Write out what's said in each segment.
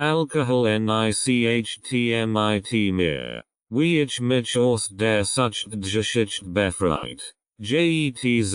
Alkohol nichtmit mehr. Wie ich mich aus der Suchtgeschichte befreit. Jetzt's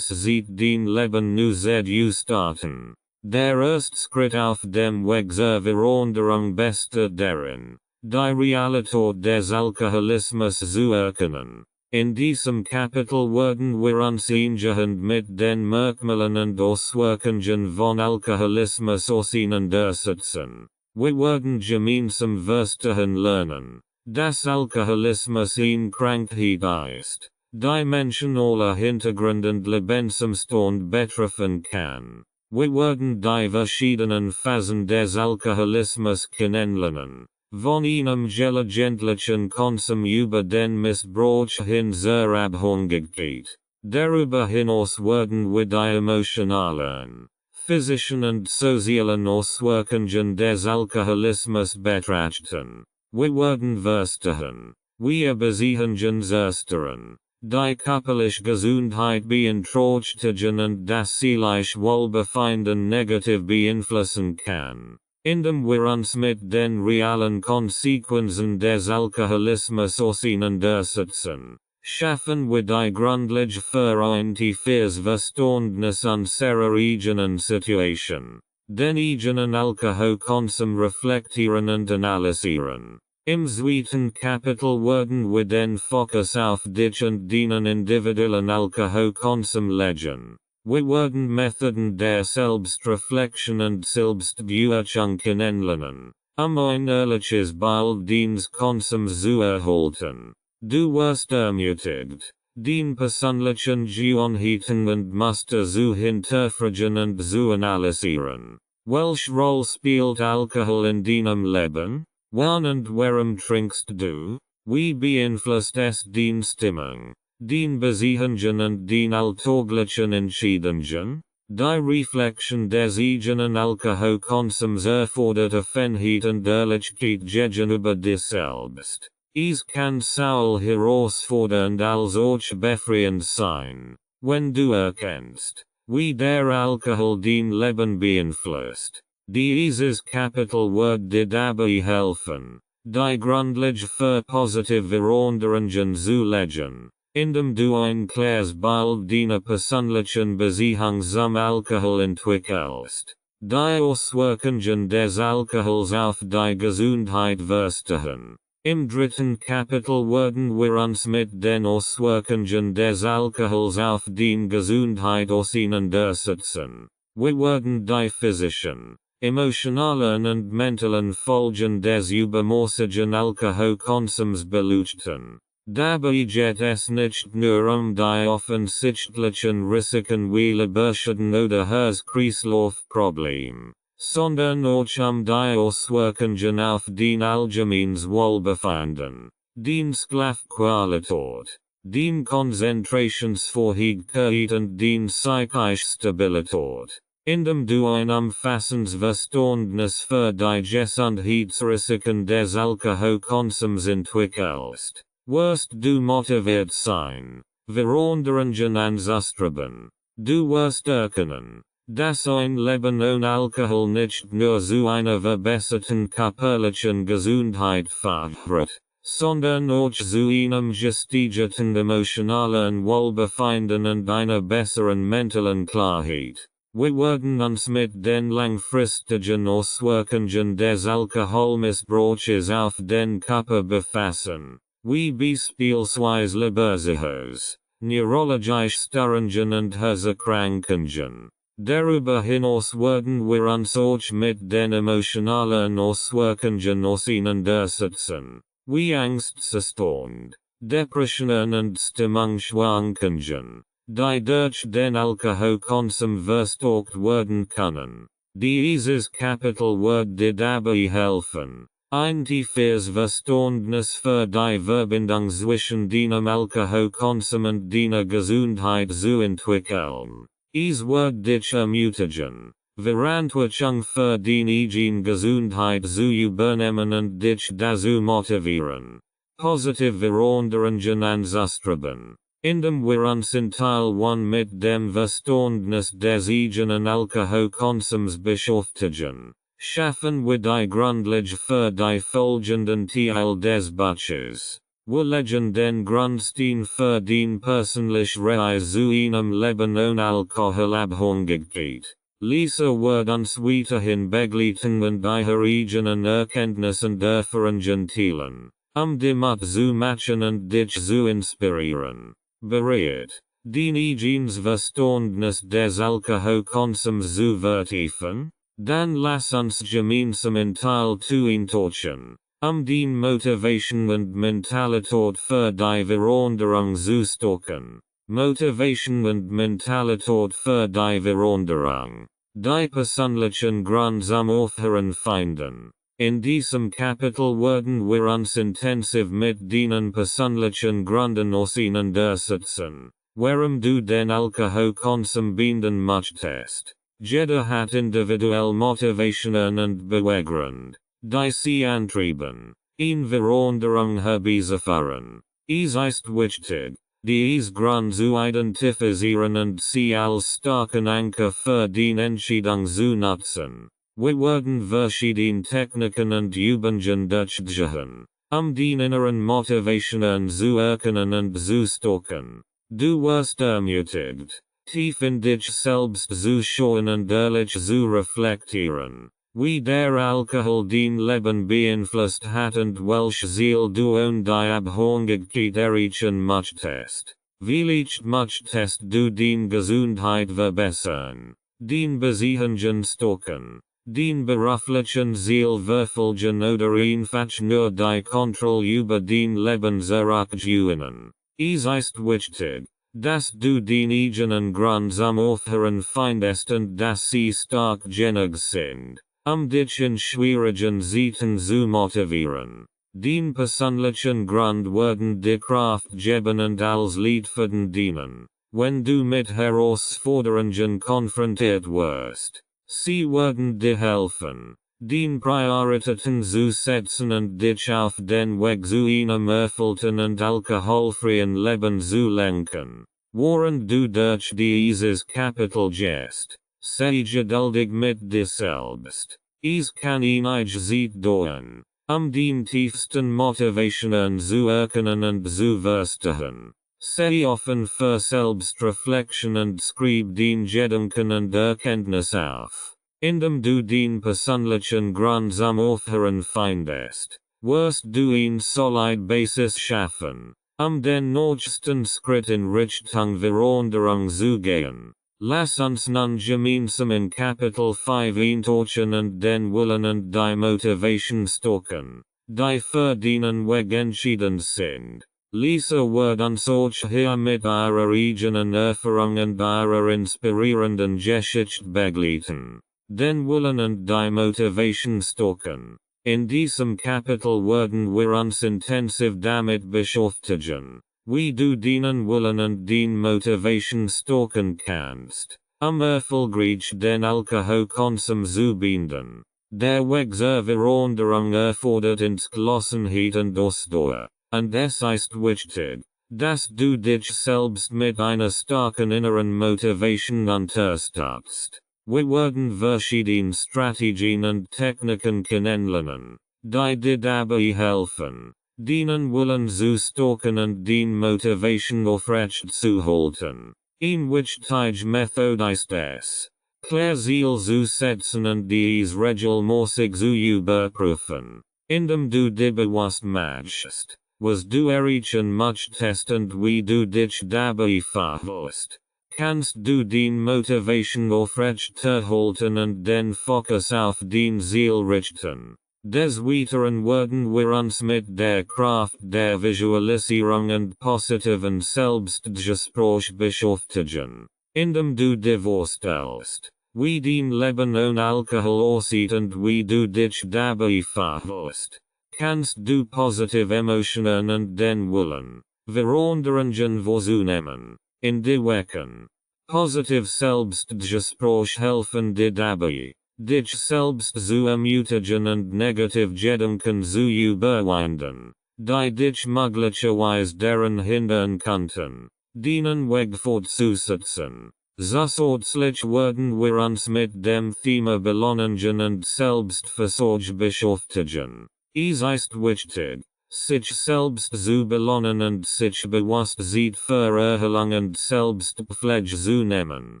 sieht den Leben nu zu starten. Der erste Schritt auf dem Weg zur Veränderung besteht darin, die Realität des Alkoholismus zu erkennen. In diesem Kapitel werden wir uns eingehend mit den Merkmalen und Auswirkungen von Alkoholismus auseinandersetzen. Wir werden gemeinsam verstehen lernen, dass Alkoholismus eine Krankheit ist, die Menschen aller Hintergrund und Lebensumstand betreffen kann. Wir werden die verschiedenen Phasen des Alkoholismus kennenlernen. Von einem gelegentlichen Konsum über den Missbrauch hin zur Abhängigkeit. Darüber hinaus werden wir die emotionalen, physischen und sozialen Auswirkungen des Alkoholismus betrachten. Wir werden verstehen, wie Beziehungen zerstören, die körperliche Gesundheit beeinträchtigen und das seelische Wohlbefinden negativ beeinflussen kann. Indem wir uns mit den realen Konsequenzen des Alkoholismus auseinandersetzen, schaffen wir die Grundlage für ein tiefes Verständnis unserer eigenen Situation. Den eigenen Alkoholkonsum reflektieren und analysieren. Im zweiten Kapitel werden wir den Fokus auf dich und deinen individuellen Alkoholkonsum legen. Wir werden Methoden der Selbstreflexion und Selbstbeurteilung kennenlernen, ein ehrliches Bild deines Konsums zu erhalten. Du wirst ermutigt, den persönlichen Gewohnheiten und Muster zu hinterfragen und zu analysieren. Welche Rolle spielt Alkohol in deinem Leben? Wann und warum trinkst du? Wie beeinflusst es deine Stimmung? Den Beziehungen und den alltäglichen Entscheidungen? Die Reflexion des eigenen Alkoholkonsums erfordert Offenheit und Ehrlichkeit gegenüber dir selbst. Es kann sowohl herausfordernd als auch befreiend sein, wenn du erkennst, wie der Alkohol dein Leben beeinflusst. Dieses Kapitel wird dir dabei helfen, die Grundlage für positive Veränderungen zu legen. Indem du ein klares Bild deiner persönlichen Beziehung zum Alkohol entwickelst. Die Auswirkungen des Alkohols auf die Gesundheit verstehen. Im dritten Kapitel werden wir uns mit den Auswirkungen des Alkohols auf die Gesundheit auseinandersetzen. Wir werden die physischen, emotionalen und mentalen Folgen des übermäßigen Alkoholkonsums beleuchten. Dabei geht es nicht nur die offensichtlichen Risiken wie Leberschäden oder Herz-Kreislauf-Problem, sondern auch die Auswirkungen auf den allgemeines Wohlbefinden, den Schlafqualität, den Konzentrationsfähigkeit und den psychische Stabilität. Indem du ein umfassendes Verständnis für die Gesundheitsrisiken des Alkoholkonsums entwickelst, wirst du motiviert sein, Veränderungen anzustreben. Du wirst erkennen, dass ein Leben ohne Alkohol nicht nur zu einer verbesserten körperlichen Gesundheit führt, sondern auch zu einem gesteigerten emotionalen Wohlbefinden und einer besseren mentalen Klarheit. Wir werden uns mit den langfristigen Auswirkungen des Alkoholmissbrauchs auf den Körper befassen. Wie beispielsweise Lebersüchos, neurologische Störungen und Herzerkrankungen. Darüber hinaus werden wir uns auch mit den emotionalen Auswirkungen auseinandersetzen, wie Angstzustand, Depressionen und Stimmungsschwankungen, die durch den Alkoholkonsum verstärkt werden können. Dieses Kapitel wird dir dabei helfen, ein tiefes Verständnis für die Verbindung zwischen deinem Alkoholkonsum und deiner Gesundheit zu entwickeln. Es wird dich ermutigen, Verantwortung für deine eigene Gesundheit zu übernehmen und dich dazu motivieren, positive Veränderungen anzustreben. Indem wir uns in Teil 1 mit dem Verständnis des eigenen Alkoholkonsums beschäftigen, Schaffen wir die Grundlage für die folgenden Teil des Buches. Wir legen den Grundstein für den persönlich Reise zu einem Leben ohne Alkoholabhängigkeit. Leser wird uns weiterhin begleiten und ihre eigenen Erkenntnissen erfahren teilen, damit zu machen und dich zu inspirieren. Bereit, den eigenes Verständnis des Alkoholkonsums zu vertiefen? Dann lass uns gemeinsam in Teil 2 eintauchen, den Motivation und Mentalität für die Veränderung zu stärken. Motivation und Mentalität für die Veränderung. Die persönlichen Gründe zum Aufhören finden. In diesem Kapitel werden wir uns intensiv mit den persönlichen Gründen auseinandersetzen, warum du den Alkoholkonsum beenden möchtest. Jeder hat individuell Motivationen und Beweggründe, die sie antrieben, eine Veränderung herbeizuführen. Es ist wichtig, diese Gründe zu identifizieren und sie als starken Anker für die Entscheidung zu nutzen. Wir werden verschiedene Techniken und Übungen durchgehen, den inneren Motivationen zu erkennen und zu stärken. Du wirst ermutigt, tief in dich selbst zu schauen und ehrlich zu reflektieren, wie der Alkohol dein Leben beeinflusst hat und welche Ziel du ohne die Abhängigkeit erreichen möchtest. Vielleicht möchtest du die Gesundheit verbessern, den Beziehungen stärken, den beruflichen Ziel verfolgen oder einfach nur die Kontrolle über dein Leben zurückgewinnen. Es ist wichtig, dass du den eigenen Grund zum Aufhören findest und dass sie stark genug sind, dich in schwierigen Zeiten zu motivieren. Den persönlichen Grund werden die Kraft geben und als Leitfaden dienen, wenn du mit Herausforderungen konfrontiert wirst. Sie werden dir helfen, den Prioritäten zu setzen und dich auf den Weg zu einem erfüllten und alkoholfreien Leben zu lenken. Während du durch dieses Kapitel gehst, sei geduldig mit dir selbst. Es kann einige Zeit dauern, den tiefsten Motivationen zu erkennen und zu verstehen. Sei offen für Selbstreflexion und schreib den Gedanken und Erkenntnis auf. Indem du den persönlichen Grund zum Aufhören findest, wirst du eine solide Basis schaffen, den nächsten Schritt in Richtung Veränderung zu gehen. Lass uns nun gemeinsam in Kapitel 5 eintauchen und den Willen und die Motivation stärken, die für den Weg entschieden sind. Leser wird uns auch hier mit ihrer eigenen Erfahrung und ihrer inspirierenden Geschichte begleiten. Den Willen und die Motivation stärken. In diesem Kapitel werden wir uns intensiv damit beschäftigen, wie du den Willen und den Motivation stärken kannst, erfolgreich den Alkoholkonsum zu beenden. Der Weg zur Veränderung erfordert Entschlossenheit und Ausdauer, und es ist wichtig, dass du dich selbst mit einer starken inneren Motivation unterstützt. Wir werden verschiedene Strategien und Techniken kennenlernen, die dir dabei helfen, den Willen zu stärken und den Motivation aufrecht zu halten. Ein wichtige Methode ist es, klare Ziele zu setzen und dies regelmäßig zu überprüfen, indem du dir bewusst machst, was du erreichen möchtest und wie du dich dabei verhältst. Kannst du den Motivation aufrecht erhalten und den Fokus auf den Ziel richten. Des Weiteren werden wir uns mit der Kraft der Visualisierung und positiven Selbstgespräch beschäftigen, indem du dir vorstellst, wie dein Leben ohne Alkohol aussieht und wie du dich dabei verhältst. Kannst du positive Emotionen und den Willen, Veränderungen vorzunehmen, in dir wecken. Positiv Selbstgespräch helfen dir dabei, dich selbst zu ermutigen und negativ Gedanken zu überwinden, die dich möglicherweise daran hindern könnten, den Weg fortzusetzen. Zus ausschließlich werden wir uns mit dem Thema belohnen und Selbstversorgung beschäftigen. Es ist wichtig, sich selbst zu belohnen und sich bewusst Zeit für Erholung und Selbstpflege zu nehmen.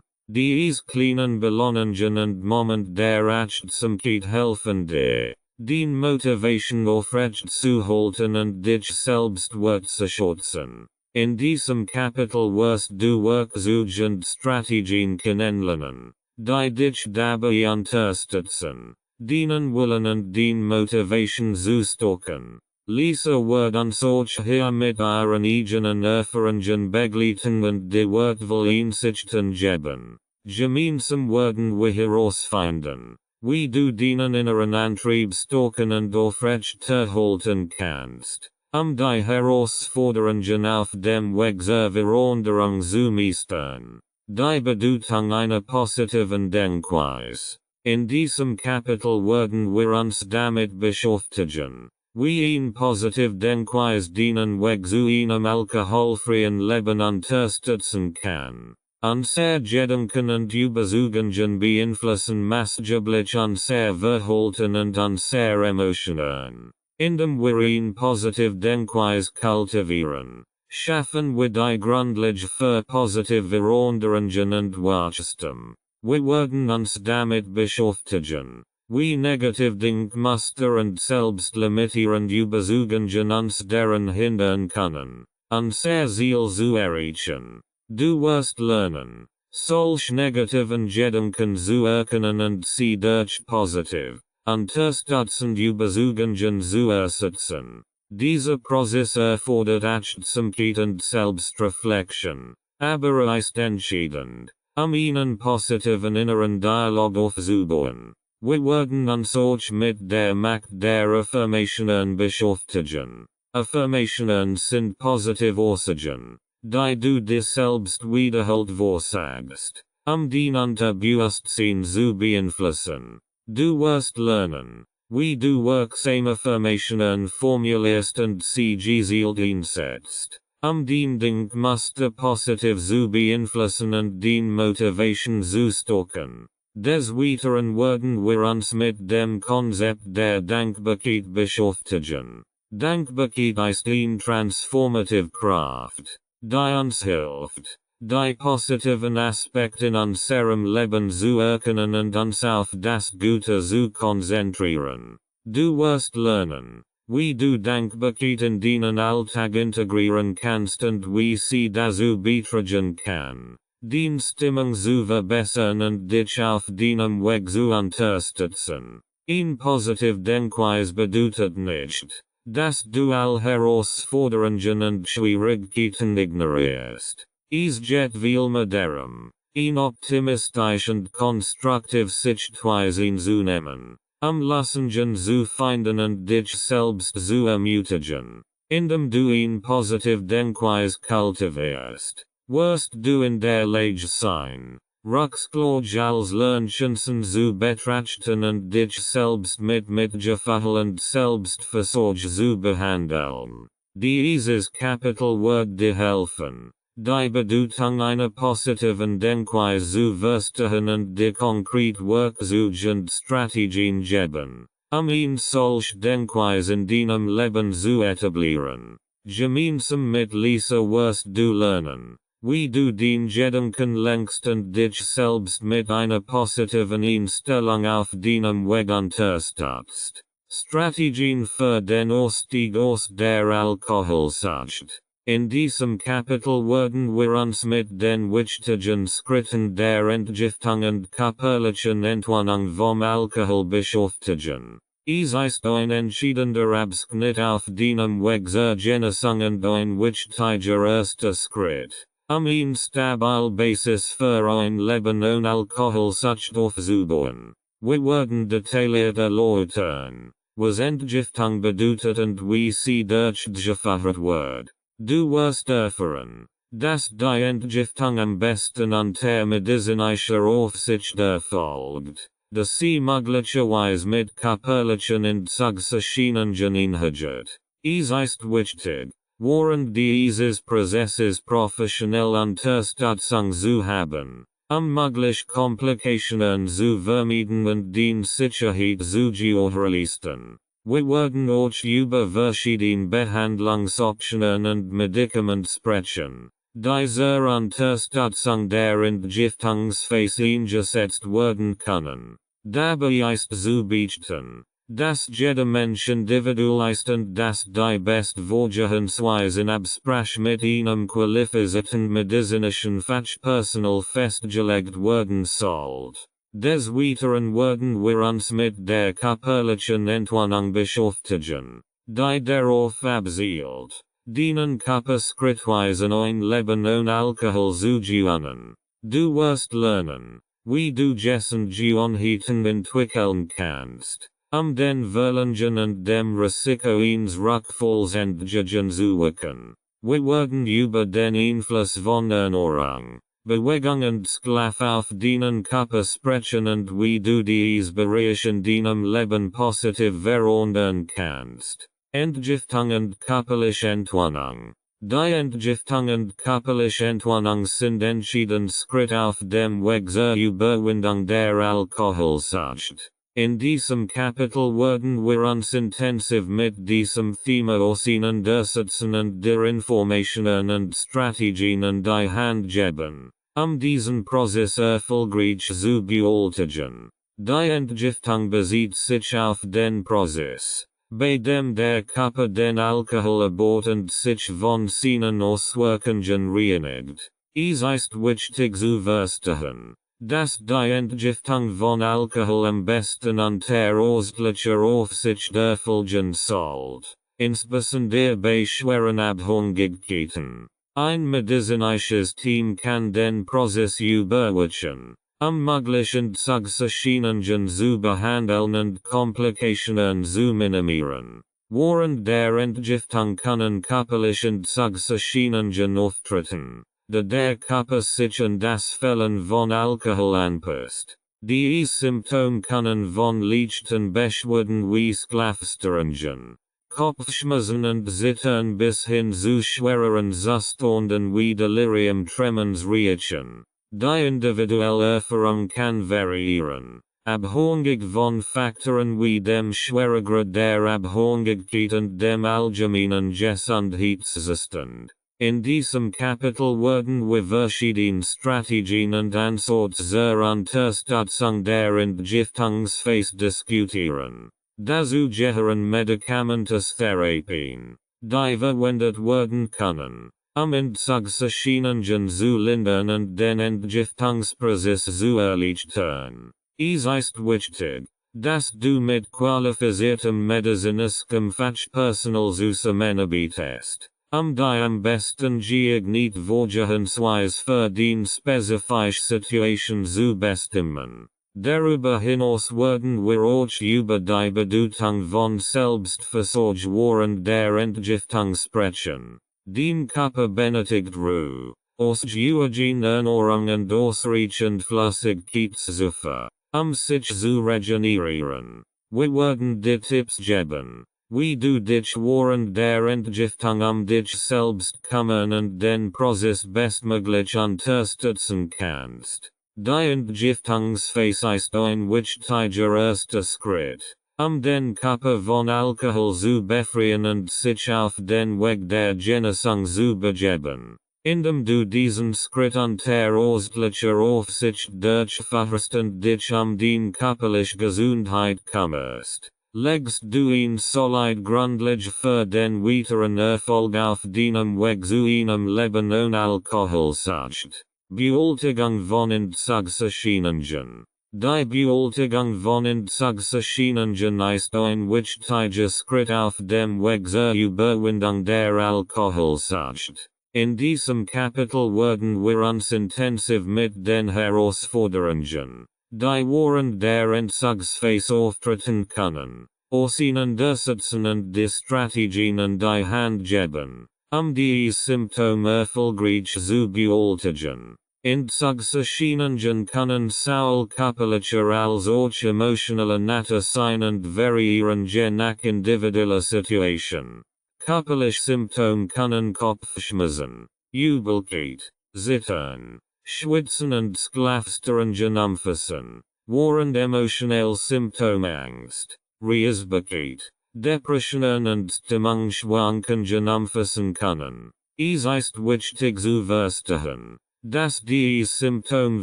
Diese kleinen Belohnungen und Moment der Achtsamkeit helfen dir, den Motivation aufrecht zu halten und dich selbst wertzuschätzen. In diesem Kapitel wirst du Werkzeuge und Strategien kennenlernen, die dich dabei unterstützen, dienen wollen und den Motivation zu stärken. Lisa wird uns hier mit ihren eigenen Erfahrungen begleiten und die wertvoll Einsichten geben. Gemeinsam werden wir herausfinden, wie du deinen inneren Antrieb stärken und aufrecht erhalten kannst, die Herausforderungen auf dem Weg zur Veränderung zu meistern. Die Bedeutung einer positiven Denkweise. In diesem Kapitel werden wir uns damit beschäftigen, wie ein positiv Denkweise den Weg zu einem alkoholfreien Leben unterstützen kann. Unser Gedanken und Überzeugungen beeinflussen maßgeblich unser Verhalten und unsere Emotionen. Indem wir ein positiv Denkweise kultivieren, schaffen wir die Grundlage für positive Veränderungen und Wachstum. Wir werden uns damit beschäftigen, wie negativ Denkmuster und selbstlimitierende Überzeugungen uns daran hindern können, unser Ziel zu erreichen. Du wirst lernen, solch negativen Gedanken zu erkennen und sie durch positiv, unterstützend Überzeugungen zu ersetzen. Dieser Prozess erfordert Achtsamkeit und Selbstreflexion, aber ist entscheidend, einen positiven inneren Dialog aufzubauen. Wir werden uns auch mit der Macht der Affirmationen beschäftigen. Affirmationen sind positive Aussagen, die du dir selbst wiederholt vorsagst, den Unterbewusstsein zu beeinflussen. Du wirst lernen, wie du wirksame Affirmationen formulierst und sie gezielt einsetzt, den Denkmuster positiv zu beeinflussen und den Motivation zu stärken. Des Weiteren werden wir uns mit dem Konzept der Dankbarkeit beschäftigen. Dankbarkeit ist eine transformative Kraft, die uns hilft, die positiven Aspekte in unserem Leben zu erkennen und uns auf das Gute zu konzentrieren. Du wirst lernen, wie du Dankbarkeit in deinen Alltag integrieren kannst und wie sie dazu beitragen kann, den Stimmung zu verbessern und dich auf deinem Weg zu unterstützen. Ein positiv Denkweise bedeutet nicht, dass du all Herausforderungen und Schwierigkeiten ignorierst. Es geht vielmehr darum, ein optimistisch und konstruktiv Sichtweise zu nehmen, Lösungen zu finden und dich selbst zu ermutigen. Indem du ein positiv Denkweise kultivierst, wirst du in der Lage sein, Rückschläge als Lernchancen zu betrachten und dich selbst mit Mitgefühl und Selbstversorgung zu behandeln. Dieses Kapitel wird dir helfen, die Bedeutung einer positiven Denkweise zu verstehen und dir konkret Werkzeuge und Strategien geben, eine solche Denkweise in deinem Leben zu etablieren. Gemeinsam mit Lisa wirst du lernen, wie du den Gedanken lenkst und dich selbst mit einer positiven Einstellung auf deinem Weg unterstützt. Strategien für den Ausstieg aus der Alkoholsucht. In diesem Kapitel werden wir uns mit den wichtigen Schritten der Entgiftung und körperlichen Entwarnung vom Alkohol beschäftigen. Es ist ein entscheidender Abschnitt auf deinem Weg zur Genesung und ein wichtiger erster Schritt, eine stabile Basis für ein Leben ohne Alkoholsucht aufzubauen. Wir werden detailliert erläutern, was Entgiftung bedeutet und wie sie durchgeführt wird. Du wirst erfahren, dass die Entgiftung am besten unter medizinischer Aufsicht erfolgt, dass sie möglicherweise mit körperlichen Entzugserscheinungen einhergeht. Es ist wichtig, während dieses Prozesses professionelle Unterstützung zu haben, Möglich Komplikationen zu vermieden und die Sicherheit zu gewährleisten. Wir werden auch über verschiedene Behandlungsoptionen und Medikamente sprechen. Diese Unterstützung der Entgiftungsphase eingesetzt werden können. Dabei ist zu beachten, dass jeder Mensch individuell ist und dass die Bestvorgehensweise in Absprache mit einem qualifizierten medizinischen Fachpersonal festgelegt werden sollte. Des Weiteren werden wir uns mit der körperlichen Entwarnung beschäftigen, die darauf abzielt, den Körper schrittweise ein Leben ohne Alkohol zu gewöhnen. Du wirst lernen, wie du Gewohnheiten entwickeln kannst, den Verlangen und dem Risiko eines Rückfalls entgegen zu wirken. Wir werden über den Einfluss von Ernährung, Bewegung und Schlaf auf deinen Körper sprechen und wie du dies Bereich in deinem Leben positiv verändern kannst. Entgiftung und körperliche Entwarnung. Die Entgiftung und körperliche Entwarnung sind entschieden Schritt auf dem Weg zur Überwindung der Alkoholsucht. In diesem Kapitel werden wir uns intensiv mit diesem Thema auseinandersetzen und der Informationen und Strategien an die Hand geben, diesen Prozess erfolgreich zu bewältigen. Die Entgiftung bezieht sich auf den Prozess, bei dem der Körper den Alkohol abbaut und sich von seinen Auswirkungen reinigt. Es ist wichtig zu verstehen, dass die Entgiftung von Alkohol am besten unter ausschließlicher Aufsicht erfolgen sollte, insbesondere bei schweren Abhängigkeiten. Ein medizinisches Team kann den Prozess überwachen, mögliche Entzugserscheinungen zu behandeln und Komplikationen zu minimieren. Während der Entgiftung können körperliche Entzugserscheinungen auftreten, da der Körper sich an das Fehlen von Alkohol anpasst. Die Symptome können von leichten Beschwerden wie Schlafstörungen, Kopfschmerzen und Zittern bis hin zu schwereren Zuständen wie Delirium tremens reichen. Die individuelle Erfahrung kann variieren, abhängig von Faktoren wie dem Schweregrad der Abhängigkeit und dem allgemeinen Gesundheitszustand. In diesem Kapitel werden wir verschiedene Strategien und Ansätze zur Unterstützung der Entgiftungsphase diskutieren. Dazu gehören Medikamententherapien, die verwendet werden können, Entzugserscheinungen zu lindern und den Entgiftungsprozess zu erleichtern. Es ist wichtig, dass du mit qualifiziertem medizinischem Fachpersonal zusammenarbeitest, die am besten geeignete Vorgehensweise für die spezifische Situation zu bestimmen. Darüber hinaus werden wir auch über die Bedeutung von Selbstversorgung während der Entgiftung sprechen. Den Körper benötigt Ruhe, ausgewogene Ernährung und ausreichend Flüssigkeitszufuhr, sich zu regenerieren. Wir werden dir Tipps geben, wie du dich während der Entgiftung dich selbst kümmern und den Prozess bestmöglich unterstützen kannst. Die Entgiftungsphase ist ein wichtiger erster Schritt, den Körper von Alkohol zu befreien und sich auf den Weg der Genesung zu begeben. Indem du diesen Schritt unter ausschließlicher Aufsicht durchführst und dich die körperliche Gesundheit kümmerst, legst du ein solid Grundlage für den weiteren Erfolg auf deinem Weg zu einem Leben ohne Alkoholsucht. Bewältigung von Entzugserscheinungen. Die Bewältigung von Entzugserscheinungen ist ein wichtiger Schritt auf dem Weg zur Überwindung der Alkoholsucht. In diesem Kapitel werden wir uns intensiv mit den Herausforderungen, die während der Entzugsphase auftreten können, auseinandersetzen und die Strategien an die Hand geben, die Symptome erfolgreich zu bewältigen. Entzugserscheinungen können sowohl körperlicher als auch emotionaler Natur sein und variieren je nach individueller Situation. Körperliche Symptome können Kopfschmerzen, Übelkeit, Zittern, Schwitzen und Schlafstörungen umfassen. Warend emotionell Symptomangst, Reisbarkeit, Depressionen und Stimmungsschwankungen umfassen können. Es ist wichtig zu verstehen, dass die Symptome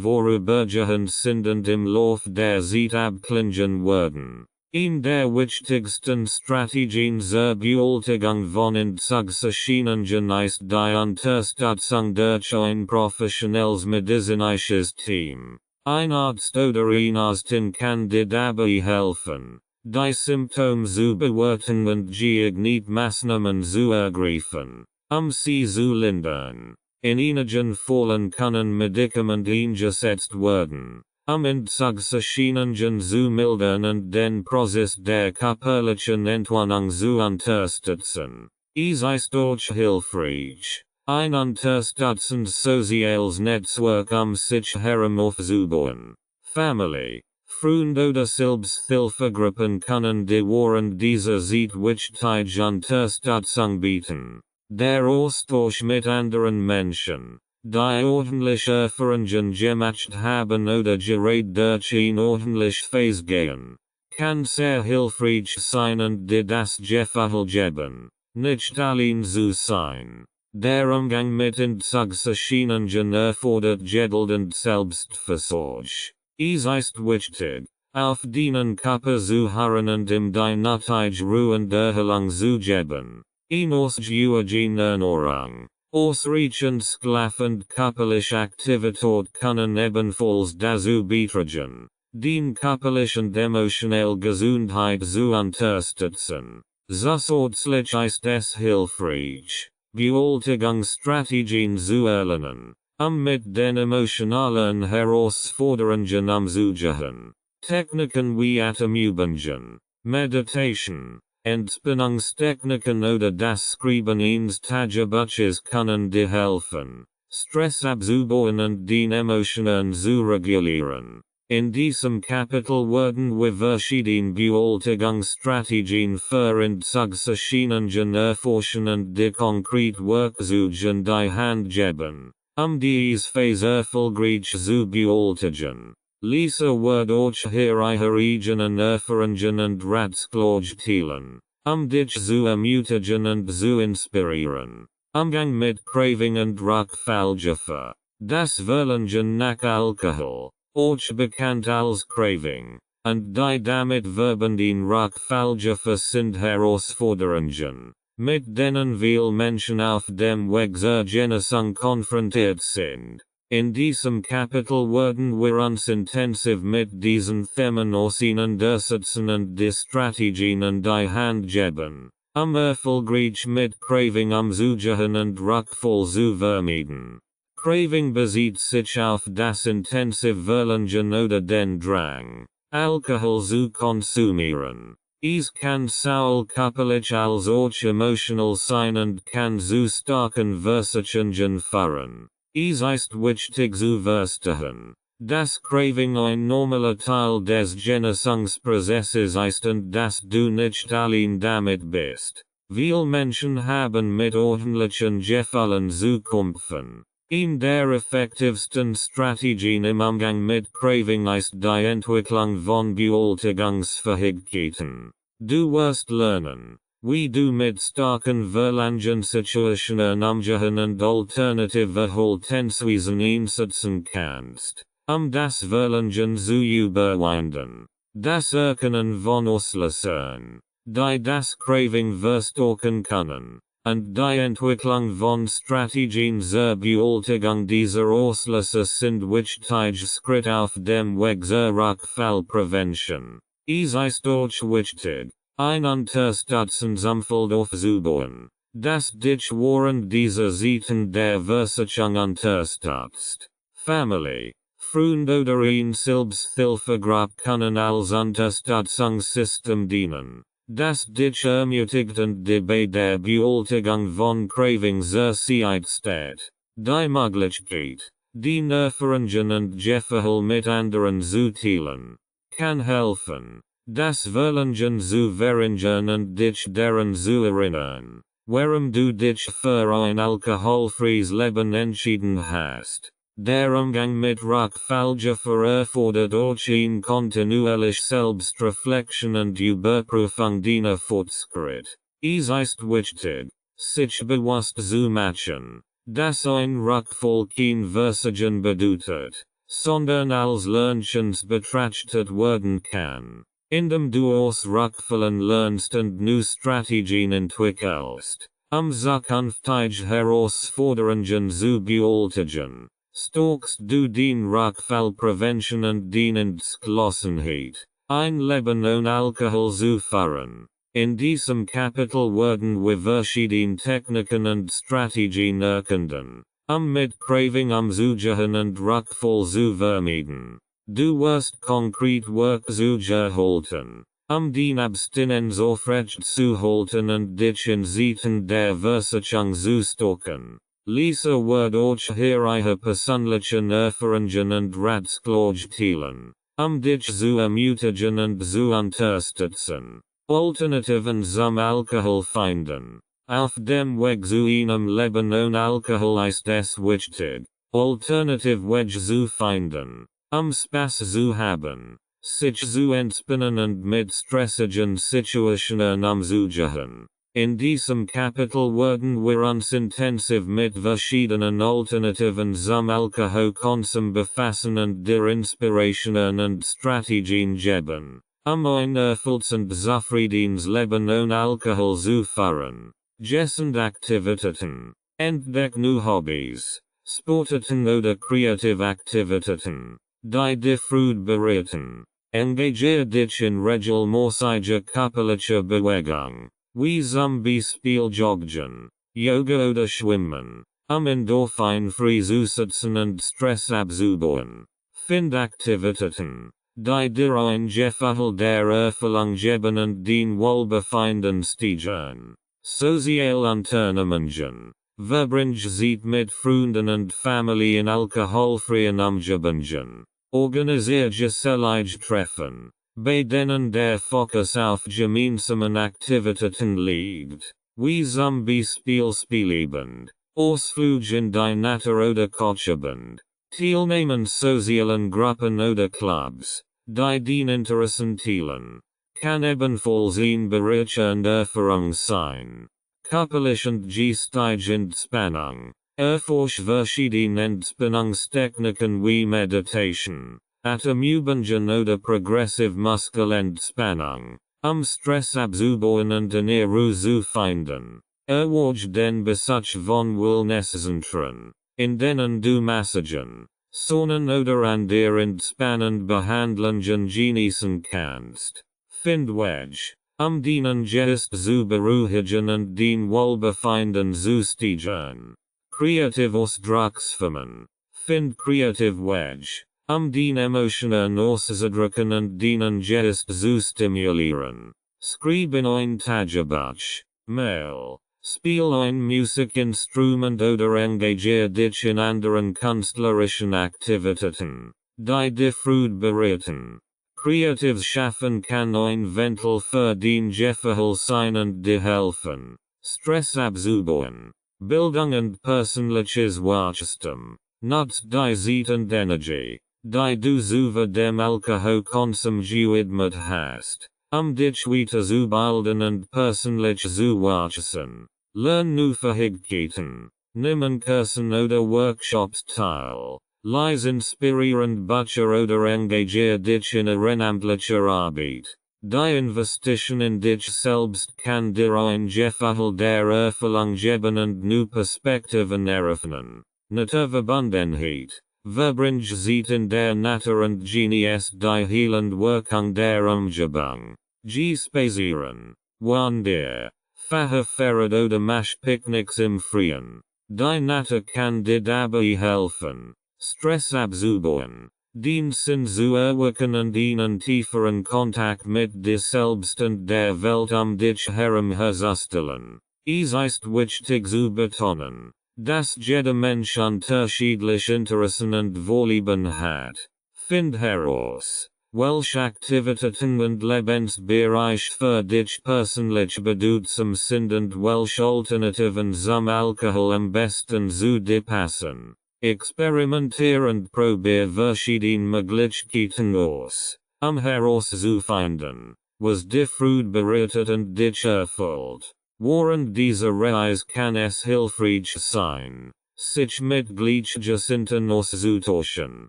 vorübergehend sind und im Lauf der Zeit abklingen werden. In der wichtigsten Strategien zur Bewältigung von Entzugserscheinungen ist die Unterstützung durch ein professionelles medizinisches Team. Ein Arzt oder eine Ärztin kann dir dabei helfen, die Symptome zu bewerten und geeignete Maßnahmen zu ergreifen, sie zu lindern. In einigen Fällen können Medikamente eingesetzt werden, Entzugserscheinungen zu mildern und den Prozess der körperlichen Entwöhnung zu unterstützen. Es ist auch hilfreich, ein unterstützendes soziales Netzwerk sich herum aufzubauen. Familie, Freunde oder Selbsthilfegruppen können dir während dieser Zeit wichtige Unterstützung bieten. Der Austausch mit anderen Menschen, die ordentliche Erfahrungen gemacht haben oder gerade durch ein ordentliches Phase gehen, kann sehr hilfreich sein und dir das Gefühl geben, nicht allein zu sein. Der Umgang mit Entzugserscheinungen erfordert Geduld und Selbstversorge. Es ist wichtig, auf deinen Körper zu hören und ihm die nötige Ruhe und Erholung zu geben. Ausgewogene Ernährung, ausreichend Schlaf und körperliche Aktivität können ebenfalls dazu beitragen, die körperliche und emotionelle Gesundheit zu unterstützen. Zusätzlich ist es hilfreich, Bewältigungsstrategien zu erlernen, mit den emotionalen Herausforderungen umzugehen. Techniken wie Atemübungen, Meditation, Entspannungstechniken oder das Schreiben eines Tagebuches können dir helfen, Stress abzubauen und den Emotionen zu regulieren. In diesem Kapitel werden wir verschiedene Bewältigungsstrategien für Entzugserscheinungen erforschen und dir konkret Werkzeuge in die Hand geben, diese Phase erfolgreich zu bewältigen. Lisa wird euch hier ihre eigenen Erfahrungen und Ratschläge teilen, dich zu ermutigen und zu inspirieren. Umgang mit Craving und Rückfallgefahr. Das Verlangen nach Alkohol, auch bekannt als Craving, und die damit verbundenen Rückfallgefahr sind Herausforderungen, mit denen viele Menschen auf dem Weg zur Genesung konfrontiert sind. In diesem Kapitel werden wir uns intensiv mit diesen Themen auseinandersetzen und die Strategien in die Hand geben, erfolgreich mit Craving umzugehen und Rückfall zu vermeiden. Craving bezieht sich auf das intensive Verlangen oder den Drang, Alkohol zu konsumieren. Es kann sowohl körperlich als auch emotional sein und kann zu starken Versuchungen führen. Es ist wichtig zu verstehen, dass Craving ein normaler Teil des Genesungsprozesses ist und dass du nicht allein damit bist. Viele Menschen haben mit ordentlichen Gefühlen zu kämpfen. In der effektivsten Strategien im Umgang mit Craving ist die Entwicklung von Bewältigungsfähigkeiten. Du wirst lernen, wie du mit starken Verlangenssituationen umgehen und alternative Verhaltensweisen einsetzen kannst, das Verlangen zu überwinden. Das Erkennen von Auslösern, die das Craving verstärken können, und die Entwicklung von Strategien zur Bewältigung dieser Auslöser sind wichtige Schritte auf dem Weg zur Rückfallprävention. Es ist auch wichtig, ein unterstützendes Umfeld aufzubauen, das dich während dieser Zeiten der Versuchung unterstützt. Familie, Freunde oder ein Selbsthilfegruppe können als Unterstützungssystem dienen, das dich ermutigt und dir bei der Bewältigung von Craving zur Seite steht. Die Möglichkeit, die Erfahrungen und Gefühle mit anderen zu teilen, kann helfen, das Verlangen zu verringern und dich daran zu erinnern, warum du dich für ein alkoholfreies Leben entschieden hast. Der Umgang mit Rückfallgefahr erfordert auch ein kontinuierlich Selbstreflexion und Überprüfung deiner Fortschritt. Es ist wichtig, sich bewusst zu machen, dass ein Rückfall kein Versagen bedeutet, sondern als Lernchance betrachtet werden kann, indem du aus Rückfällen lernst und neue Strategien entwickelst, zukünftige Herausforderungen zu bewältigen. Stokst du den Rückfallprävention und den Entschlossenheit, ein Leben ohne Alkohol zu führen. In diesem Kapitel werden wir verschiedene Techniken und Strategien erkunden, mit Craving umzugehen und Rückfall zu vermeiden. Du wirst konkret Work zu erhalten, den Abstinenz aufrecht zu halten und dich in Zeiten der Versuchung zu stocken. Lisa wird auch ihre persönlichen Erfahrungen und Ratschläge teilen, dich zu ermutigen und zu unterstützen. Alternativen zum Alkohol finden. Auf dem Weg zu einem Leben ohne Alkohol ist es wichtig, alternative Wege zu finden, Spaß zu haben, sich zu entspannen und mit stressigen Situationen umzugehen. In diesem Kapitel werden wir uns intensiv mit verschiedenen Alternativen zum Alkoholkonsum befassen und der Inspirationen und Strategien geben, ein erfülltes und zufriedenes Leben ohne Alkohol zu führen. Gessend Aktivitäten. Entdeck neue Hobbys, Sportarten oder kreative Aktivitäten, die dich Freude bereiten. Engagier dich in regelmäßiger körperlicher Bewegung, wie zum Beispiel Joggen, Yoga oder Schwimmen, endorphin-frei zu sitzen und Stress abzubauen. Find Aktivitäten, die dir ein Gefühl der Erfüllung geben und den Wohlbefinden steigern. Soziale Unternehmungen. Verbring Zeit mit Freunden und Familie in alkoholfreien Umgebungen. Organisier gesellige Treffen, bei denen der Fokus auf gemeinsamen Aktivitäten liegt, wie zum Beispiel Spielabend, Ausflug in die Natur oder Kochabend. Teilnehmen sozialen Gruppen oder Clubs, die den Interessen teilen, kann ebenfalls eine bereichernde Erfahrung sein. Körperlich und geistige Entspannung. Erforsch verschiedene Entspannungstechniken wie Meditation, Atemübungen oder progressive Muskelentspannung, Stress abzubauen und eine Ruhe zu finden. Erwäge den Besuch von Wellnesszentren, in denen du Massagen, Saunen oder andere entspannend Behandlungen genießen kannst. Find Wege, den Geist zu beruhigen und den Wohlbefinden zu steigern. Kreative Ausdrucksformen. Find kreative Wege, den Emotionen auszudrücken und den Geist zu stimulieren. Schreib in ein Tagebuch, Mail, spiel ein Musikinstrument oder engagier dich in anderen künstlerischen Aktivitäten, die dich Freude bereiten. Kreatives Schaffen kann ein Ventil für den Gefühl sein und dir helfen, Stress abzubauen. Bildung und persönliches Wachstum. Nutzt die Zeit und Energie, die du über dem Alkoholkonsum gewidmet hast, dich weiter zu bilden und persönlich zu wachsen. Lern neue Fähigkeiten, nimm an Kursen oder Workshops teil, lies inspirierend Bücher oder engagier dich in ehrenamtlicher Arbeit. Die Investition in dich selbst kann dir ein Gefühl der Erfüllung geben und neue Perspektiven eröffnen. Naturverbundenheit. Verbring Zeit in der Natur und genießt die heilende Wirkung der Umgebung. Spazieren, wandern, Fahrrad oder mach Picknicks im Freien. Die Natur kann dir dabei helfen, Stress abzubauen, den Sinn zu erwecken und einen tieferen Kontakt mit dir selbst und der Welt dich herum herzustellen. Es ist wichtig zu betonen, dass jeder Mensch unterschiedliche Interessen und Vorlieben hat. Find heraus, welche Aktivitäten und Lebensbereiche für dich persönlich bedeutsam sind und welche Alternativen zum Alkohol am besten zu dir passen. experimentierend probier verschieden Möglichkeiten aus, herauszufinden, was die Freude bereitet und dich erfüllt. Während dieser Reise kann es hilfreich sein, sich mit Gleichgesinnten auszutauschen.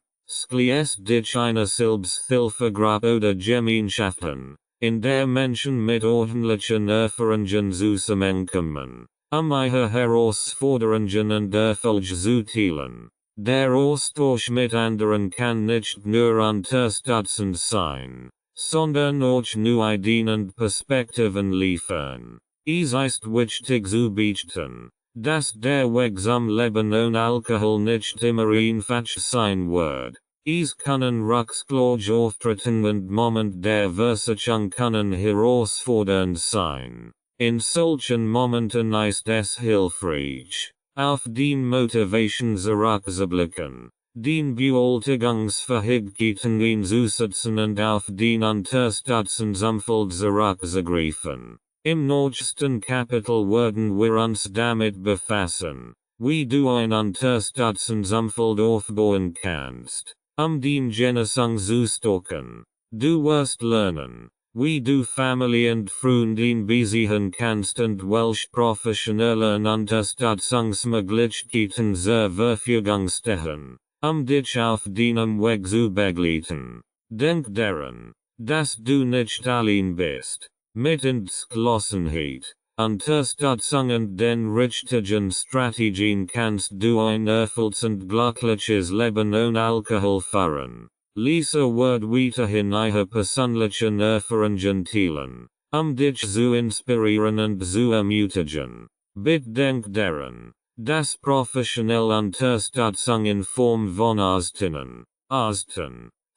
Schließt dich eine Selbsthilfegruppe oder Gemeinschaften, in der Menschen mit ordentlichen Erfahrungen zusammenkommen, ihre Herausforderungen und Erfolge zu teilen. Der Austausch mit anderen kann nicht nur unterstützend sein, sondern auch neue Ideen und Perspektiven liefern. Es ist wichtig zu beachten, dass der Weg zum Leben ohne Alkohol nicht immer einfach sein wird. Es können Rückschläge auftreten und Moment der Versuchung können herausfordernd sein. In solchen Momenten ist es hilfreich, auf den Motivation zurückzublicken, den Bewältigungsfähigkeiten einzusetzen und auf den Unterstützungsumfeld zurückzugreifen. Im nächsten Kapitel werden wir uns damit befassen, wie du ein Unterstützungsumfeld aufbauen kannst, den Genesung zu stocken. Du wirst lernen, wie du Familie und Freunde besuchen kannst und welche professionelle und Unterstützungsmöglichkeiten zur Verfügung stehen, dich auf deinem Weg zu begleiten. Denk daran, dass du nicht allein bist. Mit Entschlossenheit, Unterstützung und den richtigen Strategien kannst du ein erfülltes und glückliches Leben ohne Alkohol führen. Lisa wird weiterhin ihre persönlichen Erfahrungen teilen, dich zu inspirieren und zu ermutigen. Bitte denk daran, dass professionelle Unterstützung in Form von Ärztinnen,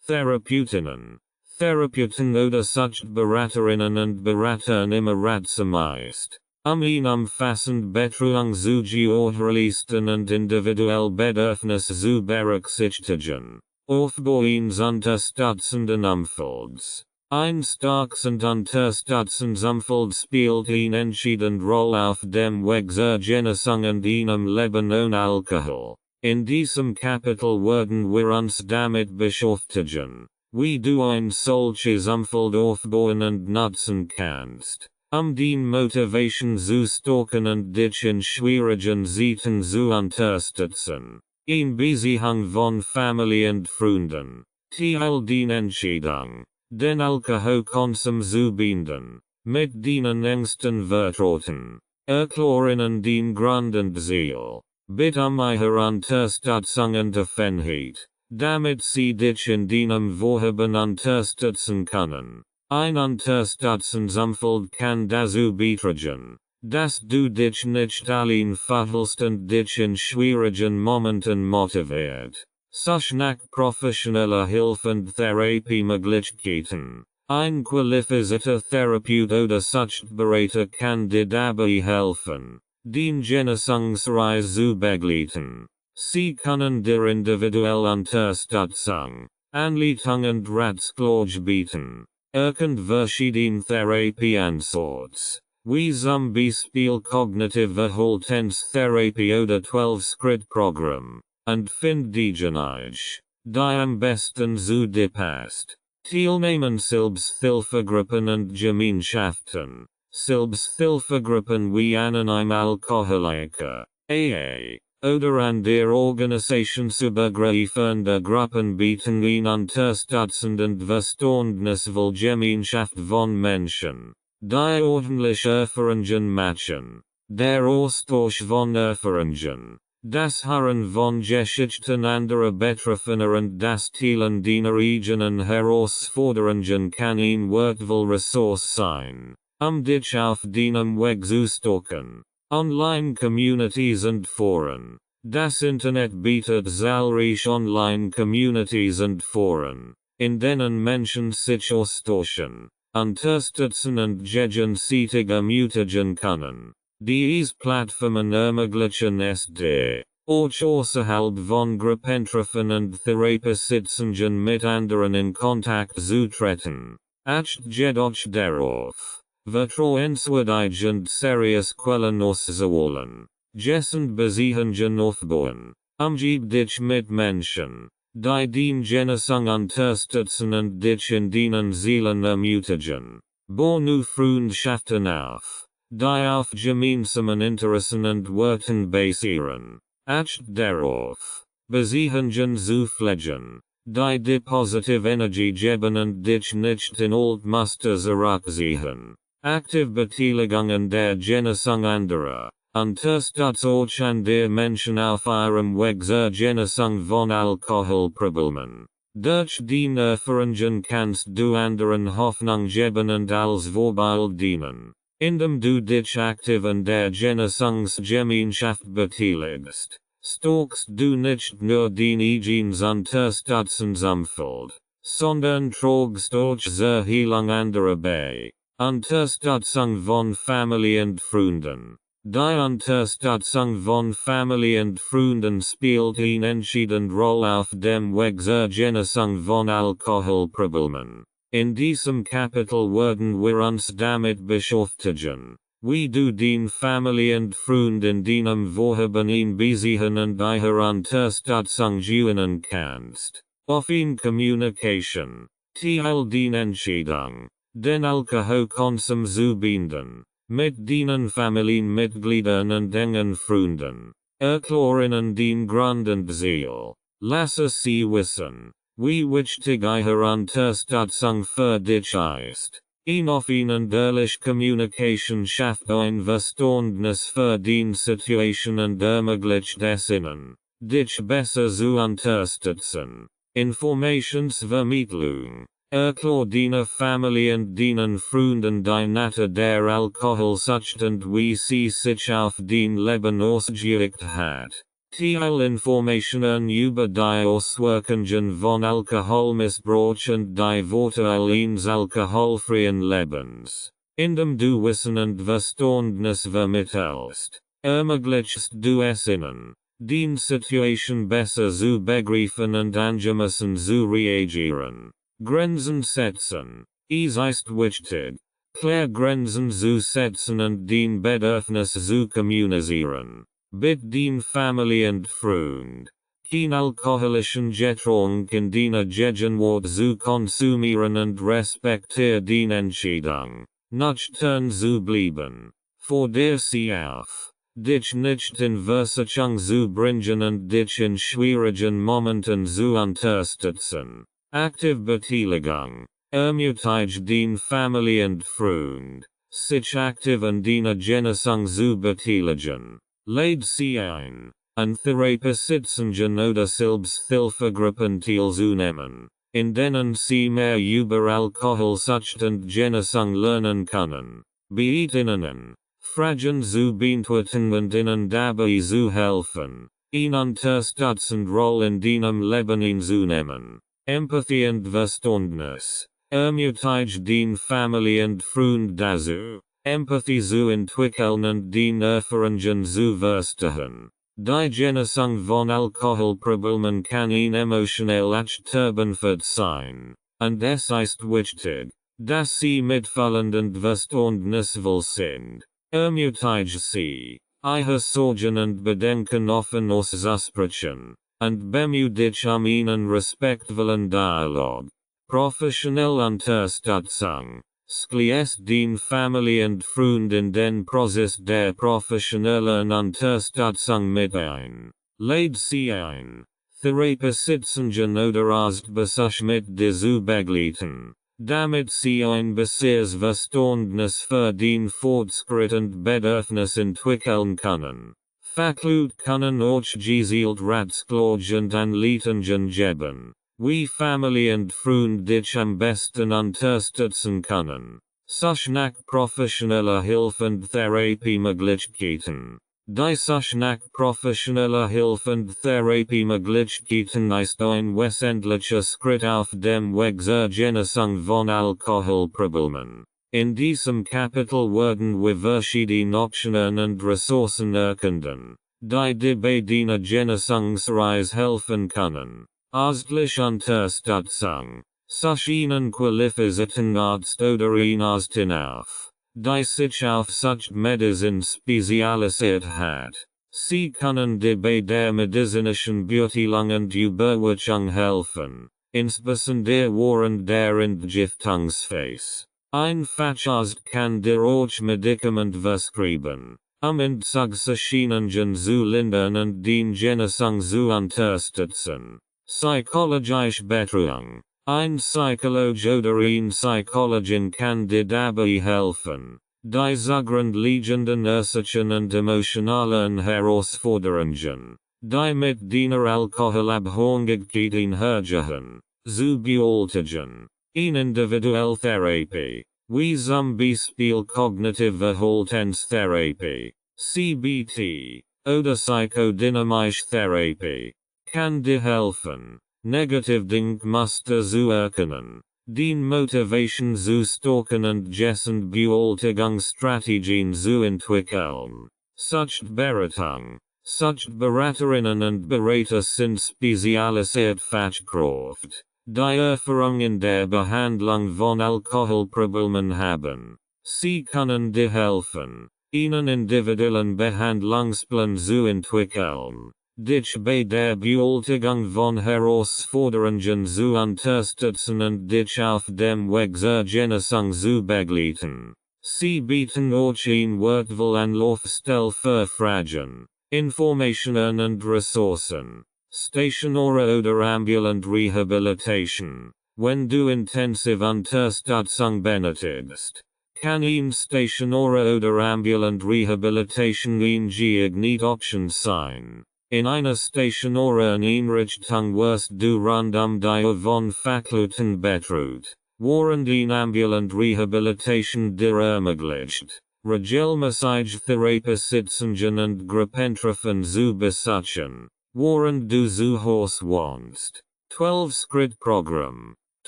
Therapeutinnen, Therapeuten oder Suchtberaterinnen und Beratern immer ratsam ist, ihn umfassend Betreuung zu gewährleisten und individuell Bedürfnisse zu berücksichtigen. Aufbau eines unterstützenden Umfelds. Ein starkes und unterstützendes Umfeld spielt eine entscheidende Rolle auf dem Weg zur Genesung und einem Leben ohne Alkohol. In diesem Kapitel werden wir uns damit beschäftigen, wie du ein solches Umfeld aufbauen und nutzen kannst, den Motivation zu stocken und dich in schwierigen Zeiten zu unterstützen. In Beziehung von Familie und Freunden, teil den Entscheidung, den Alkoholkonsum zu binden, mit denen engsten Vertrauten, erklären den Grund und Ziel, bitte ihre Unterstützung und Offenheit, damit sie dich in deinem Vorhaben unterstützen können. Ein Unterstützungsumfeld kann dazu beitragen, dass du dich nicht allein fühlst und dich in schwierigen Momenten motiviert. Such nach professioneller Hilfe und Therapiemöglichkeiten. Ein qualifizierter Therapeut oder Suchtberater kann dir dabei helfen, den Genesungsreise zu begleiten. Sie können dir individuell Unterstützung, Anleitung und Ratschläge bieten. Verschiedene Therapieansätze, wie zum Beispiel Cognitive Verhaltenstherapie oder 12-Schritt-Programm, und find diejenigen, die am besten zu dir passt. Teilnehmen Selbsthilfegruppen und Gemeinschaften. Selbsthilfegruppen wie anonym Alkoholiker, AA, oder an der Organisation übergreifender Gruppen bieten ein unterstützend und verständnisvoll Gemeinschaft von Menschen, die ordentlich Erfahrungen machen. Der Austausch von Erfahrungen, das Hören von Geschichten anderer Betroffener und das Teilen deiner eigenen Herausforderungen kann ein wertvolle Ressource sein, dich auf deinem Weg zu stocken. Online-Communities und Foren. Das Internet bietet zahlreiche Online-Communities und Foren, in denen Menschen sich austauschen, unterstützen und gegenseitig ermutigen können. Diese Plattformen ermöglichen es dir, auch außerhalb von Gruppentreffen und Therapiesitzungen mit anderen in Kontakt zu treten. Acht jedoch darauf, vertrauenswürdig und seriös Quellen auszuwählen, dessen Beziehungen aufbauen. dich mit Menschen, die den Genesung unterstützen und dich in deinen Seelen ermutigen. Bornu Freundschaften auf, die auf gemeinsamen Interessen und Werten basieren. Acht darauf, Beziehungen zu pflegen, die positive Energie geben und dich nicht in Altmuster zurückziehen. Aktiv Beteiligung an der Genesung anderer. Unterstütze an der Menschen auf ihrem Weg zur Genesung von Alkoholproblemen. Durch den Erfahrungen kannst du anderen Hoffnung geben und als Vorbild dienen. Indem du dich aktiv an der Genesungsgemeinschaft beteiligst, stärkst du nicht nur den eigenes Unterstützungsumfeld, sondern trägst auch zur Heilung anderer bei. Unterstützung von Familie und Freunden. Die Unterstützung von Familie und Freunden spielt eine entscheidende Rolle auf dem Weg zur Genesung von Alkoholproblemen. In diesem Kapitel werden wir uns damit beschäftigen, wie du den Familie und Freund in deinem Vorhaben einbeziehen und ihre Unterstützung gewinnen kannst. Offene Communication. Teil den Entscheidung, den Alkoholkonsum zu beenden. Mit deinen Familienmitgliedern und engen Freunden. Erklären den Grund und Ziel. Lasse sie wissen, wie wichtig ihre Unterstützung für dich ist. Eine offene und ehrliche Kommunikation schafft ein Verständnis für die Situation und ermöglicht es ihnen, dich besser zu unterstützen. Informationsvermittlung. Erklär deiner Familie und deinen Freunden die Natur der Alkoholsucht und wie sie sich auf dein Leben ausgewirkt hat. Teil Informationen über die Auswirkungen von Alkoholmissbrauch und die Vorteile eines alkoholfreien Lebens. Indem du Wissen und Verständnis vermittelst, ermöglichst du es ihnen, die Situation besser zu begreifen und angemessen zu reagieren. Grenzen setzen. Es ist wichtig, klar Grenzen zu setzen und den Bedürfnis zu kommunizieren. Mit den Familie und Freund. Kein alkoholischen Getränk in deiner Gegenwart zu konsumieren und respektier den Entscheidung, nüchtern zu bleiben. Forder sie auf, dich nicht in Versuchung zu bringen und dich in schwierigen Momenten zu unterstützen. Aktiv Beteiligung. Ermutige den Familie und Freund, sich aktiv an deiner Genesung zu beteiligen. Lade sie ein, an Therapiesitzungen oder Selbsthilfegruppen teilzunehmen, in denen sie mehr über Alkoholsucht und Genesung lernen können. Biete ihnen, Fragen zu beantworten und ihnen dabei zu helfen, eine unterstützende Rolle in deinem Leben einzunehmen. Empathy und Verständnis. Ermutige den Familie und Freund dazu, Empathy zu entwickeln und den Erfahrungen zu verstehen. Die Genesung von Alkoholproblemen kann emotional achterbenfert sein, und es ist wichtig, dass sie mitfühlend und verständnisvoll sind. Ermutige sie, ihre Sorgen und Bedenken offen auszusprechen. Und bemühe dich einen respektvollen Dialog. Professionelle Unterstützung. Schließt den Familie und Freund in den Prozess der professionellen Unterstützung mit ein. Lade sie ein, Therapiesitzungen oder Arztbesuch mit dir zu begleiten, damit sie ein besseres Verständnis für den Fortschritt und Bedürfnis entwickeln können. Fachleute können auch gezielt Ratschläge und Anleitungen geben, wie Familie und Freund dich am besten unterstützen können. Such nach professioneller Hilfe und Therapiemöglichkeiten. Die Such nach professioneller Hilfe und Therapiemöglichkeiten ist ein wesentlicher Schritt auf dem Weg zur Genesung von Alkoholproblemen. In diesem Kapitel werden wir verschiedene Optionen und Ressourcen erkunden, die dir bei deiner Genesungsreise helfen können. Ärztliche Unterstützung. Such einen qualifizierten Arzt oder eine Ärztin auf, die sich auf such Medizin spezialisiert hat. Sie können die bei der medizinischen Beurteilung und Überwachung helfen, insbesondere während der Entgiftungsphase. Ein Facharzt kann dir auch Medikament verschreiben, Entzugserscheinungen zu lindern und die Genesung zu unterstützen. Psychologische Betreuung. Ein Psychologe oder eine Psychologin kann dir dabei helfen, die zugrunde liegenden Ursachen und emotionalen Herausforderungen, die mit deiner Alkoholabhängigkeit einhergehen, zu bewältigen. In individuelle Therapie, wie zum Beispiel Cognitive Verhaltenstherapie, CBT, oder psychodynamische Therapie, kann dir helfen, Negativdenkmuster zu erkennen, die Motivation zu stärken und passende Bewältigungsstrategien zu entwickeln. Solche Beratung, solche Beraterinnen und Berater sind spezialisiert Fachkräfte, die Erfahrung in der Behandlung von Alkoholproblemen haben. Sie können dir helfen, einen individuellen Behandlungsplan zu entwickeln, dich bei der Bewältigung von Herausforderungen zu unterstützen und dich auf dem Weg zur Genesung zu begleiten. Sie bieten auch eine wertvolle Anlaufstelle für Fragen, Informationen und Ressourcen. Stationäre oder ambulant Rehabilitation. Wenn du intensiv Unterstützung benötigst, kann eine stationäre oder ambulant Rehabilitation eine geeignete Option sein. In einer stationären Einrichtung wirst du rund die von Fachleuten betreut, während eine ambulant Rehabilitation dir ermöglicht, regelmäßig Therapiesitzungen und Gruppentreffen zu besuchen, während du zu Hause wohnst. 12-Schritt-Programm.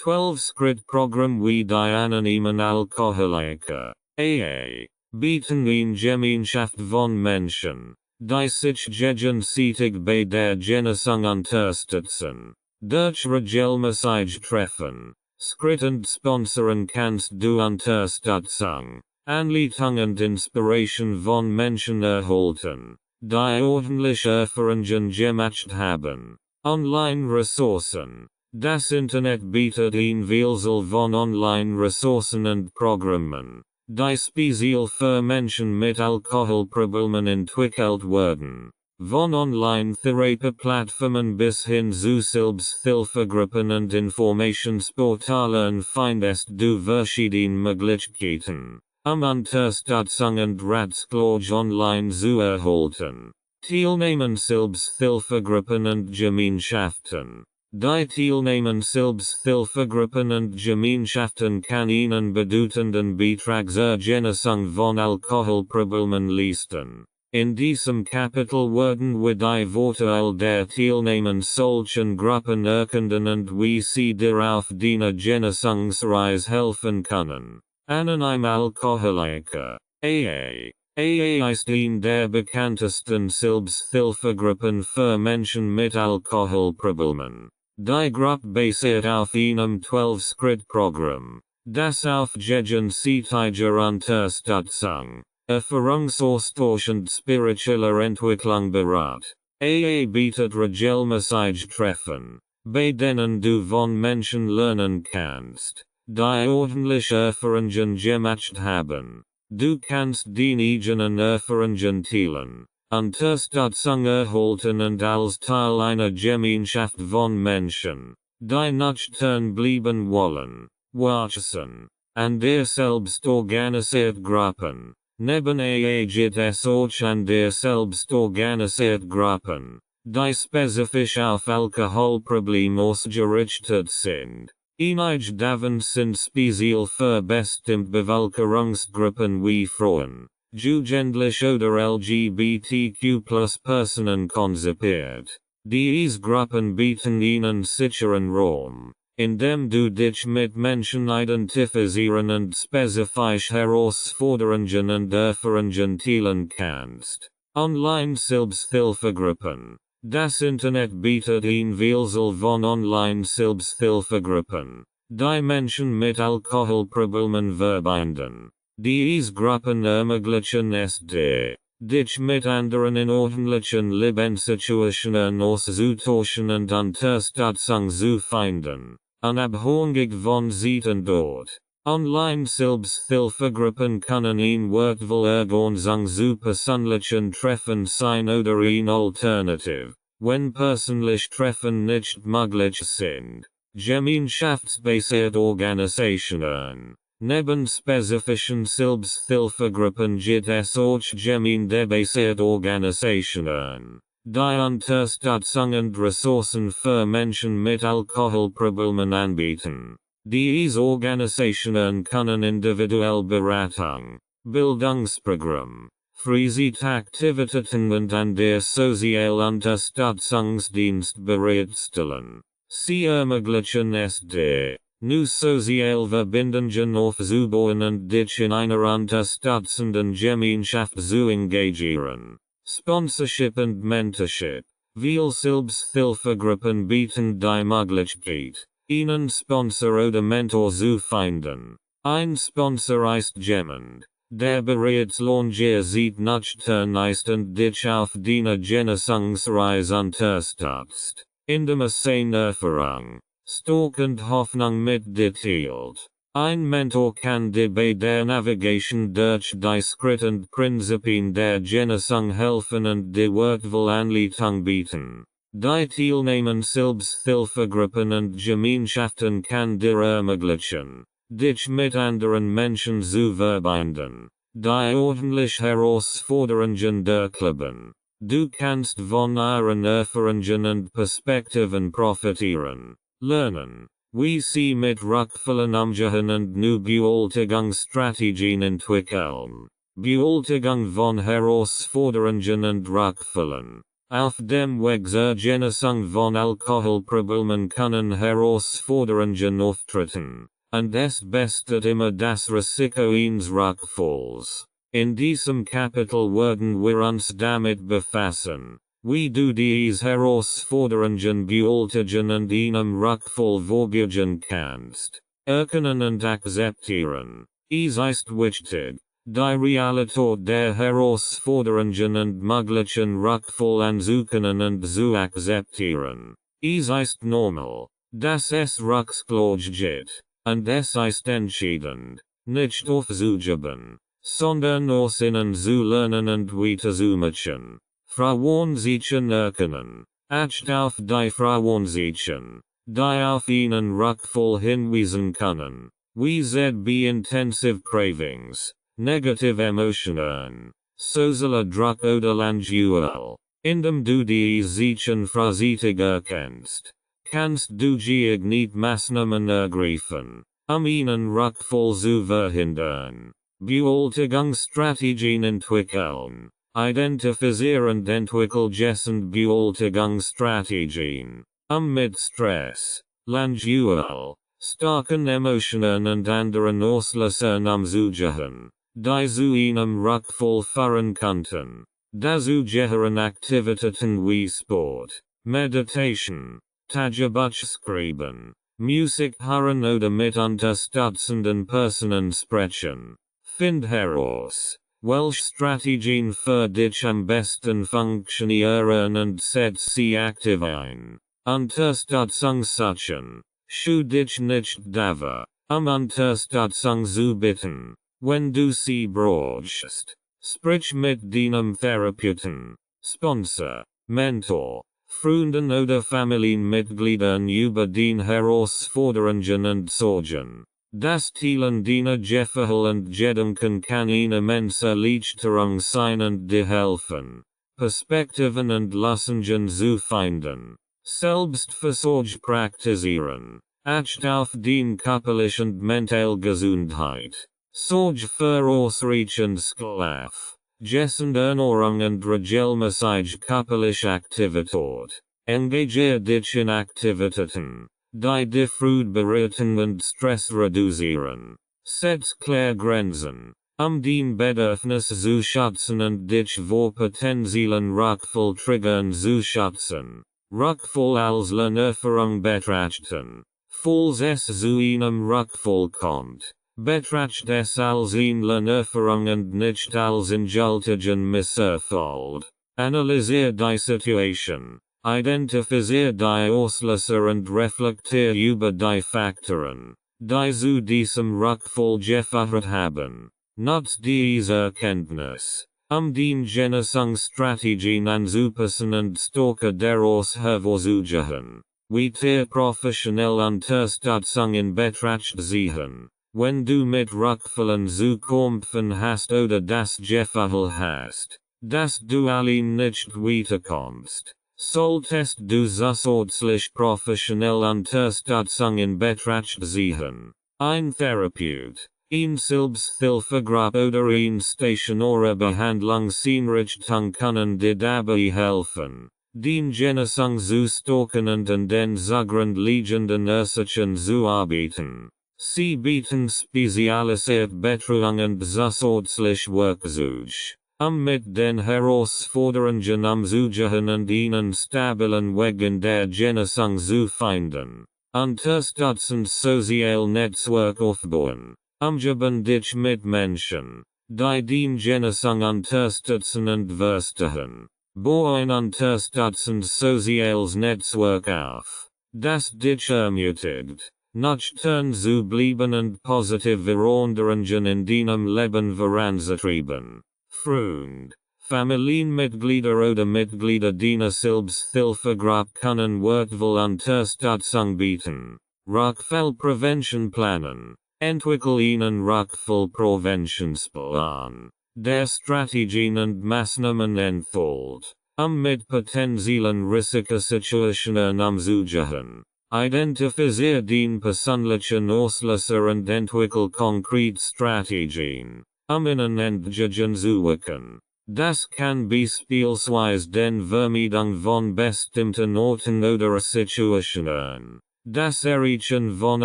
12-Schritt-Programm wie die anonymen Alkoholiker, AA, bieten eine Gemeinschaft von Menschen, die sich gegenseitig bei der Genesung unterstützen. Durch regelmäßig Treffen, Schritt und sponsern kannst du Unterstützung, Anleitung und Inspiration von Menschen erhalten, die ordentliche Erfahrungen gemacht haben. Online-Ressourcen. Das Internet bietet ein Vielzahl von Online-Ressourcen und Programmen, die speziell für Menschen mit Alkoholproblemen entwickelt werden. Von Online-Therapie-Plattformen bis hin zu Selbsthilfegruppen und Informationsportalen findest du verschiedene Möglichkeiten, Unterstützung und Ratschläge online zu erhalten. Teilnehmen Selbsthilfegruppen und Gemeinschaften. Die Teilnehmen Selbsthilfegruppen und Gemeinschaften kann einen bedeutenden Beitrag zur Genesung von Alkoholproblemen leisten. In diesem Kapitel werden wir die Vorteile der Teilnehmen solchen Gruppen erkunden und wie sie dir auf deiner Genesungsreise helfen können. Anonym Alkoholiker. AA. AA ist eine der bekanntesten Selbsthilfegruppen für Menschen mit Alkoholproblemen. Die Gruppe basiert auf einem 12-Schritt-Programm, das auf gegenseitiger Unterstützung, Erfahrungsaustausch und spiritueller Entwicklung beruht. AA bietet regelmäßig Treffen, bei denen du von Menschen lernen kannst, die ordentliche Erfahrungen gemacht haben. Du kannst deine eigenen Erfahrungen teilen, Unterstützung erhalten und als Teil einer Gemeinschaft von Menschen, die nüchtern bleiben wollen, wachsen. An der selbst organisiert Gruppen. Neben AA gibt es auch an der selbst organisiert Gruppen, die spezifisch auf Alkoholprobleme ausgerichtet sind. Einige davon sind speziell für bestimmte Bevölkerungsgruppen wie Frauen, Jugendliche oder LGBTQ+ Personen konzipiert. Diese Gruppen bieten einen sicheren Raum, in dem du dich mit Menschen identifizieren und spezifische Herausforderungen und Erfahrungen teilen kannst. Online-Selbsthilfegruppen. Das Internet bietet ein Vielzahl von Online-Selbsthilfegruppen, die Menschen mit Alkoholproblemen verbinden. Diese Gruppen ermöglichen es dir, dich mit anderen in ordentlichen Lebenssituationen auszutorschen und Unterstützung zu finden, unabhängig von Zeiten dort. Online Selbsthilfegruppen können ein Wortwahl Ergänzung zu persönlichen Treffen sein oder ein Alternativ, wenn persönliche Treffen nicht möglich sind. Gemeinschaftsbasierte Organisationen. Neben spezifischen Selbsthilfegruppen gibt es auch gemeindebasierte Organisationen, die Unterstützung und Ressourcen für Menschen mit Alkoholproblemen anbieten. Diese Organisationen können individuell Beratung, Bildungsprogramm, Freizeitaktivitäten und an der Sozialunterstützungsdienst bereitstellen. Sie ermöglichen es dir, nu Sozialverbindungen aufzubauen und dich in einer unterstützenden Gemeinschaft zu engagieren. Sponsorship und Mentorship. Viele Selbsthilfegruppen bieten die Möglichkeit, einen Sponsor oder Mentor zu finden. Ein Sponsor ist jemand, der bereits lange Zeit nüchtern ist und dich auf deiner Genesungsreise unterstützt, indem er seine Erfahrung, Stock und Hoffnung mit dir teilt. Ein Mentor kann dir bei der Navigation durch die Schritte und Prinzipien der Genesung helfen und dir wertvolle Anleitung bieten. Die Teilnehmenden Selbsthilfegruppen und Gemeinschaften kann dir ermöglichen, dich mit anderen Menschen zu verbinden, die ordentlich Herausforderungen durchleben. Du kannst von ihren Erfahrungen und Perspektiven profitieren, lernen, wie sie mit Rückfällen umgehen und neue Bewältigungsstrategien entwickeln. Bewältigung von Herausforderungen und Rückfällen. Auf dem Weg zur Genesung von Alkoholproblemen können Herausforderungen auftreten, und es besteht immer das Risiko eines Rückfalls. In diesem Kapitel werden wir uns damit befassen, wie du diese Herausforderungen bewältigen und einem Rückfall vorgehen kannst. Erkennen und akzeptieren. Es ist wichtig, die Realität der Herausforderungen und möglichen Rückfall anzuerkennen und zu akzeptieren. Es ist normal, dass es Rückschläge gibt, und es ist entscheidend, nicht aufzugeben, sondern aus ihnen zu lernen und weiterzumachen. Verantwortlichen erkennen. Acht auf die Verantwortlichen, die auf einen Rückfall hinweisen können. Wie ZB intensive cravings, negative Emotionen, sozialer Druck oder Langeweile. Indem du die Zeichen frühzeitig erkennst, kannst du geeignete Maßnahmen ergreifen, einen Rückfall zu verhindern. Bewältigungsstrategien entwickeln. Identifizieren und entwickeln Bewältigungsstrategien, mit Stress, Langeweile, starken Emotionen und anderen Auslösern umzugehen, die zu einem Rückfall führen könnten. Dazu gehören Aktivitäten wie Sport, Meditation, Tagebuch schreiben, Musik hören oder mit unterstützenden Personen sprechen. Find heraus, welche Strategien für dich am besten funktionieren und setz sie aktiv ein. Unterstützung suchen. Schu dich nicht davor, Unterstützung zu bitten, wenn du sie brauchst. Sprich mit deinem Therapeuten, Sponsor, Mentor, Freunden oder Familienmitgliedern über den Herausforderungen und Sorgen. Das Teilen deiner Gefühle und Gedanken kann eine immense Erleichterung sein und dir helfen, Perspektiven und Lösungen zu finden. Selbstversorge praktizieren. Acht auf den körperliche und mentale Gesundheit. Sorge für ausreichend Schlaf, gesunde Ernährung und regelmäßige körperliche Aktivität. Engagier dich in Aktivitäten, die dich Freude bereiten und Stress reduzieren. Setz klare Grenzen, den Bedürfnis zu schützen und dich vor potenziellen Rückfall triggern zu schützen. Rückfall als Lernerfahrung betrachten. Falls es zu einem Rückfall kommt, Betracht es als eine Erfahrung und nicht als Entschuldigung misserfolgt. Analysier die Situation. Identifizier die Auslöser und reflektier über die Faktoren, die zu diesem Rückfall geführt haben. Nutzt diese Erkenntnis, den Genesungsstrategien anzupassen und Stärke daraus hervorzuheben. Weiter professionell Unterstützung in Betracht ziehen. Wenn du mit Rückfällen zu kämpfen hast oder das Gefühl hast, dass du allein nicht weiterkommst, solltest du zusätzlich professionell Unterstützung in Betracht ziehen. Ein Therapeut, ein Selbsthilfegruppe oder eine stationäre Behandlungseinrichtung können dir dabei helfen, den Genesung zu stärken und an den zugrund liegenden Ursachen zu arbeiten. Sie bieten spezialisierte Betreuung und zusätzlich Werkzeuge, mit den Herausforderungen umzugehen und einen stabilen Weg in der Genesung zu finden. Unterstützend sozial Netzwerk aufbauen. Umgeben dich mit Menschen, die den Genesung unterstützen und verstehen. Bau ein unterstützendes soziales Netzwerk auf, das dich ermutigt, nüchtern zu bleiben und positive Veränderungen in deinem Leben voranzutreiben. Freund, Familienmitglieder oder Mitglieder deiner Selbsthilfegruppe können wertvolle Unterstützung bieten. Rückfallprävention planen. Entwickel einen Rückfallpräventionsplan, der Strategien und Maßnahmen enthält, mit potenziellen Risikosituationen umzugehen. Identifizier den persönlichen Auslöser und entwickel konkrete Strategien, ihnen entgegenzuwirken. Das kann beispielsweise den Vermeidung von bestimmten Orten oder Situationen, das Erreichen von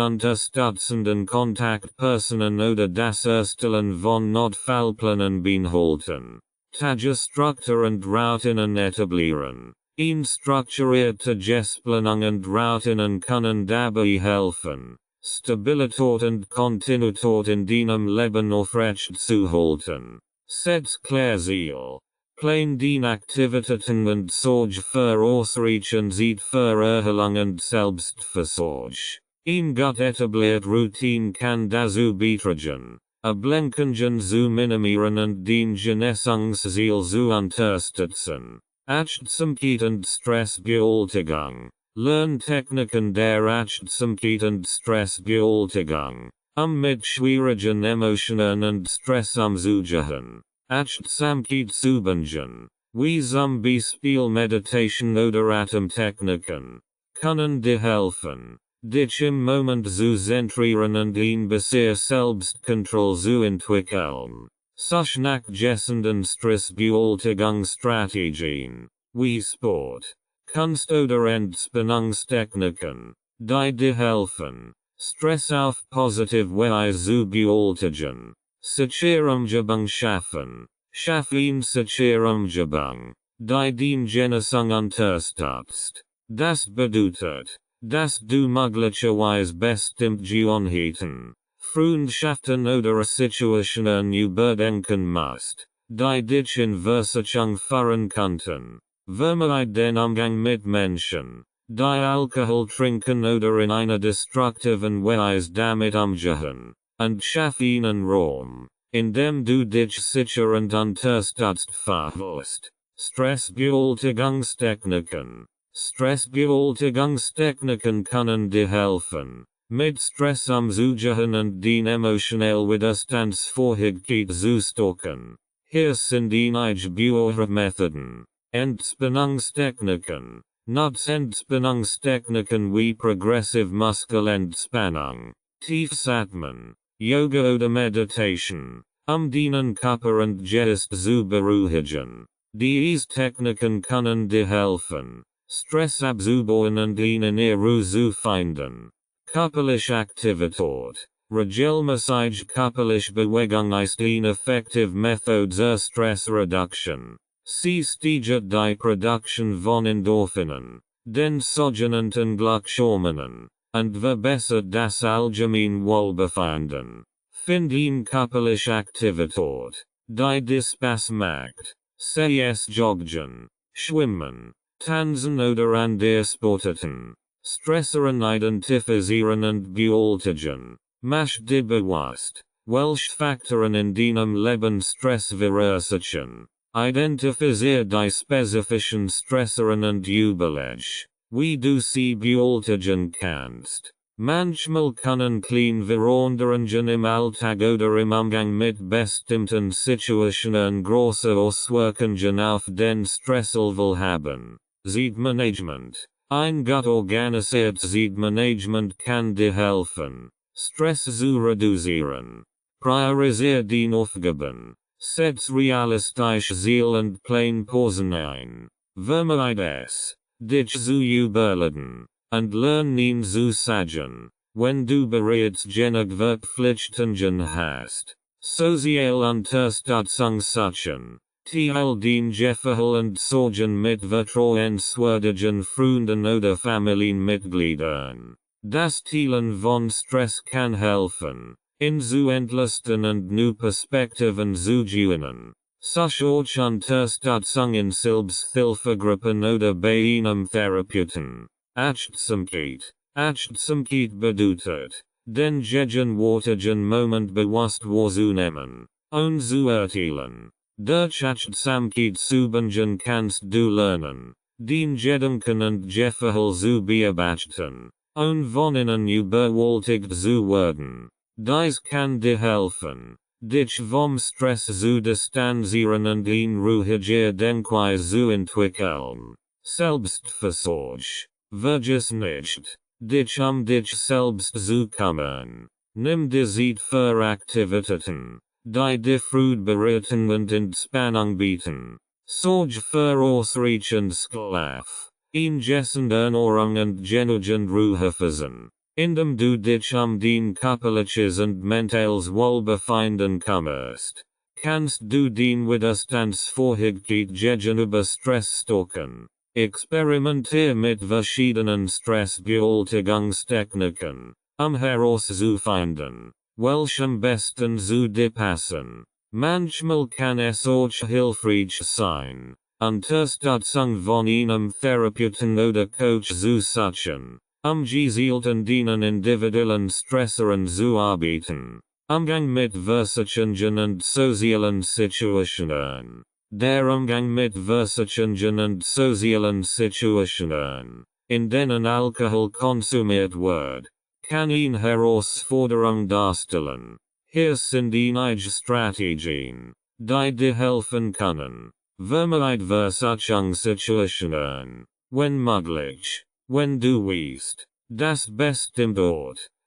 unterstützenden Kontaktpersonen oder das Erstellen von Notfallplänen beinhalten. Tagesstruktur und Routinen etablieren. Strukturierte Gesplanung und Routinen können dabei helfen, Stabilität und Kontinuität in deinem Leben aufrechtzuerhalten. Setz Ziel. Plan den Aktivitäten und sorge für ausreichend Zeit für Erholung und Selbstversorge. Gut etabliert Routine kann dazu beitragen, Ablenkungen zu minimieren und den Genesungsziel zu unterstützen. Achtsamkeit und Stressbewältigung. Lerntechniken der Achtsamkeit und Stressbewältigung, mit schwierigen Emotionen und Stress umzugehen. Achtsamkeitsübungen, wie zum Beispiel Meditation oder Atemtechniken, können dir helfen, dich im Moment zu zentrieren und ein bisschen Selbstkontrolle zu entwickeln. Such nachgessenden Stressbewältigungsstrategien, wie Sport, Kunst oder Entspannungstechniken, die dir helfen, Stress auf positive Weise zu bewältigen. Sicherumgebung schaffen. Schaffen Sicherumgebung, die den Genesung unterstützt. Das bedeutet, dass du möglicherweise bestimmt Gewohnheiten, Freundschaften oder Situationen überdenken musst, die dich in Versuchung führen könnten. Vermeid den Umgang mit Menschen, die Alkohol trinken oder in einer destruktiven Weise damit umgehen. Und schaff ihnen Raum, indem du dich sicher und unterstützt fühlst. Stressbewältigungstechniken. Stressbewältigungstechniken können dir helfen, mit Stress umzugehen und den emotionellen Widerstandsfähigkeit zu stärken. Hier sind einige Methoden. Entspannungstechniken. Nutz Entspannungstechniken wie progressive Muskelentspannung, Tiefsatmen, Yoga oder Meditation, den Körper und Geist zu beruhigen. Diese Techniken können dir helfen, Stress abzubauen und eine Ruhe zu finden. Körperliche Aktivität. Regelmäßige körperliche Bewegung ist eine effektive Methode zur Stressreduktion. Sie steigert die Produktion von Endorphinen, den sogenannten Glückshormonen, und verbessert das allgemeine Wohlbefinden. Finden körperlich Aktivität. Die Dispassmacht. Sei es Joggen, Schwimmen, Tanzen oder andere Sportarten. Stresseren identifizieren und beurteilen. Mach die bewusst. Welche Faktoren in deinem Leben Stress verursachen. Identifizier die spezifischen Stresseren und überleg, wie du sie beurteilen kannst. Manchmal können kleine Veränderungen im Alltag oder im Umgang mit bestimmten Situationen große Auswirkungen auf den Stresslevel haben. Zeitmanagement. Ein gut organisiertes Zeitmanagement kann dir helfen, Stress zu reduzieren. Priorisier die Aufgaben. Setz realistische Ziele und Plan Pausen ein. Vermeide es, dich zu überladen. Und lernen zu sagen, wenn du bereits genug Verpflichtungen hast. Soziale Unterstützung suchen. Teil den Gefälle und Sorgen mit vertrauenswürdigen Freunden oder Familienmitgliedern. Das Teilen von Stress kann helfen, ihn zu entlasten und neue Perspektiven zu gewinnen. Such Unterstützung in Selbsthilfegruppen oder bei einem Therapeuten. Achtsamkeit. Achtsamkeit bedeutet, den gegenwärtigen Moment bewusst wahrzunehmen, und zu erteilen. Durch Achtsamkeit zubangen kannst du lernen, den Gedanken und Gefälle zu beobachten, und von ihnen überwältigt zu werden. Dies kann dir helfen, dich vom Stress zu distanzieren und eine ruhige Denkweise zu entwickeln. Selbstversorge. Vergiss nicht, dich dich selbst zu kümmern. Nimm dir Zeit für Aktivitäten, die dir Freude bereiten und Entspannung bieten. Sorge für ausreichend Schlaf, ingessende Ernährung und genügend Ruhephasen, indem du dich den körperliches und mentales Wohlbefinden kümmerst. Kannst du den Widerstandsfähigkeit gegenüber Stress stärken. Experimentier mit verschiedenen Stressbewältigungstechniken, herauszufinden, welche am besten zu dir passen. Manchmal kann es auch hilfreich sein, Unterstützung von einem Therapeuten oder Coach zu suchen, gezielt an den individuellen Stresseren zu arbeiten. Umgang mit Versatzungen und sozialen Situationen. Der Umgang mit Versatzungen und sozialen Situationen, in denen Alkohol konsumiert wird, kann eine Herausforderung darstellen. Hier sind einige Strategien, die dir helfen können. Vermeide Versatzungssituationen, wenn möglich. Wenn du weißt, dass bestimmt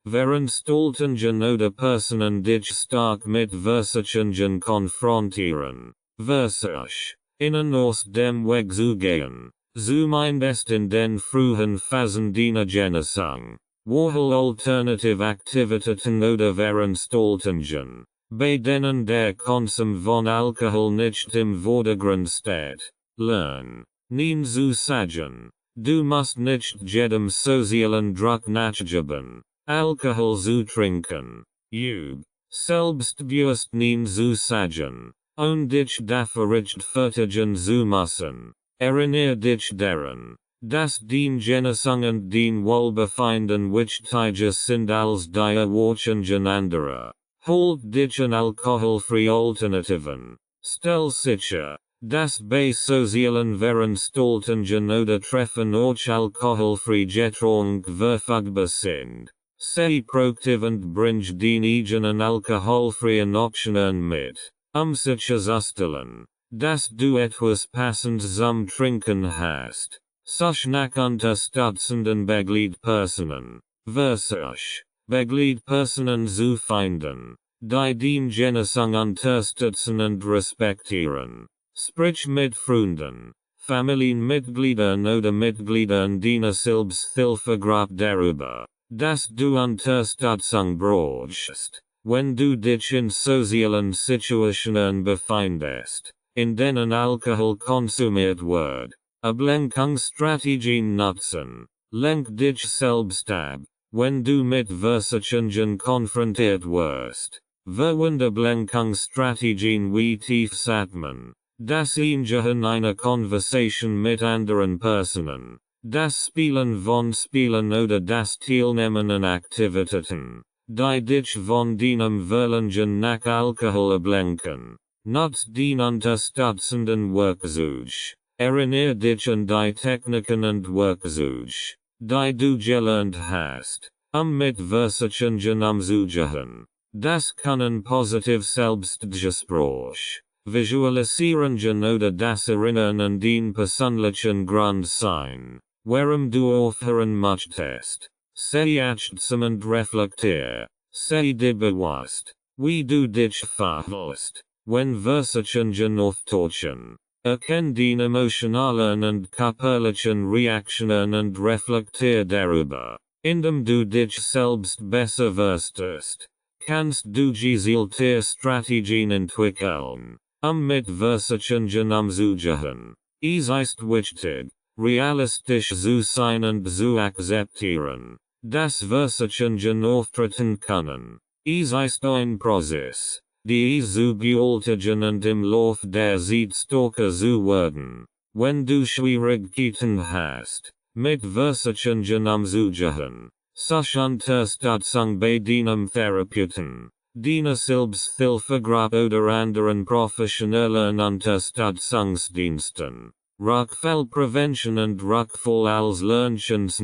Veranstaltungen oder Personen dich stark mit Versatzungen konfrontieren. Versuch, ihnen aus dem Weg zu gehen, zumindest in den frühen Phasen deiner Genesung. Wähle alternative Aktivitäten oder Veranstaltungen, bei denen der Konsum von Alkohol nicht im Vordergrund steht. Lern, nie zu sagen, du musst nicht jedem sozialen Druck nachgeben, Alkohol zu trinken. Üb, selbstbewusst nie zu sagen, und dich dafür rechtfertigen zu müssen. Erinnere dich daran, dass den Genesung und den Wohlbefinden wichtiger sind als die Erwartungen anderer. Halt dich an alkoholfreie Alternativen. Stell sicher, dass bei sozialen Veranstaltungen oder Treffen auch alkoholfreie Getränke verfügbar sind. Sei proaktiv und bring den eigenen alkoholfreien Optionen mit. Sicherzustellen, dass du etwas Passendes zum Trinken hast. Such nach unterstützenden Begleitpersonen. Versuch, Begleitpersonen zu finden, die den Genesung unterstützen und respektieren. Sprich mit Freunden, Familienmitgliedern oder Mitgliedern deiner Selbsthilfegruppe darüber, dass du Unterstützung brauchst. Wenn du dich in sozialen Situationen befindest, in denen Alkohol konsumiert wird, Ablenkungsstrategien nutzen. Lenk dich selbst ab, wenn du mit Versatzungen konfrontiert wirst. Verwunderblenkungsstrategien wie Tiefsatmen. Das Eingehen einer Konversation mit anderen Personen. Das Spielen von Spielen oder das Teilnehmen an Aktivitäten, die dich von deinem Verlangen nach Alkohol ablenken. Nutz den unterstützenden Werkzeug. Erinnere dich an die Techniken und Werkzeug, die du gelernt hast, mit Versuchen umzugehen. Das können positiv Selbstgespräch, Visualisierungen oder das Erinnern an den persönlichen Grund sein, warum du aufhören möchtest. Sei achtsam und reflektier. Sei dir bewusst, wie du dich verhältst, wenn Versuchungen auftauchen. Erkenn den emotionalen und körperlichen Reaktionen und reflektier darüber. Indem du dich selbst besser verstehst, kannst du gezielte Strategien entwickeln, mit Versuchungen umzugehen. Es ist wichtig, realistisch zu sein und zu akzeptieren, dass Versuchungen auftreten können. Es ist ein Prozess, die zu bewältigen und im Lauf der Zeit stärker zu werden. Wenn du Schwierigkeiten hast, mit Versuchungen umzugehen, such Unterstützung bei deinem Therapeuten, deiner Selbsthilfegruppe oder anderen professionellen Unterstützungsdiensten. Rückfallprävention und Rückfall als Lernchance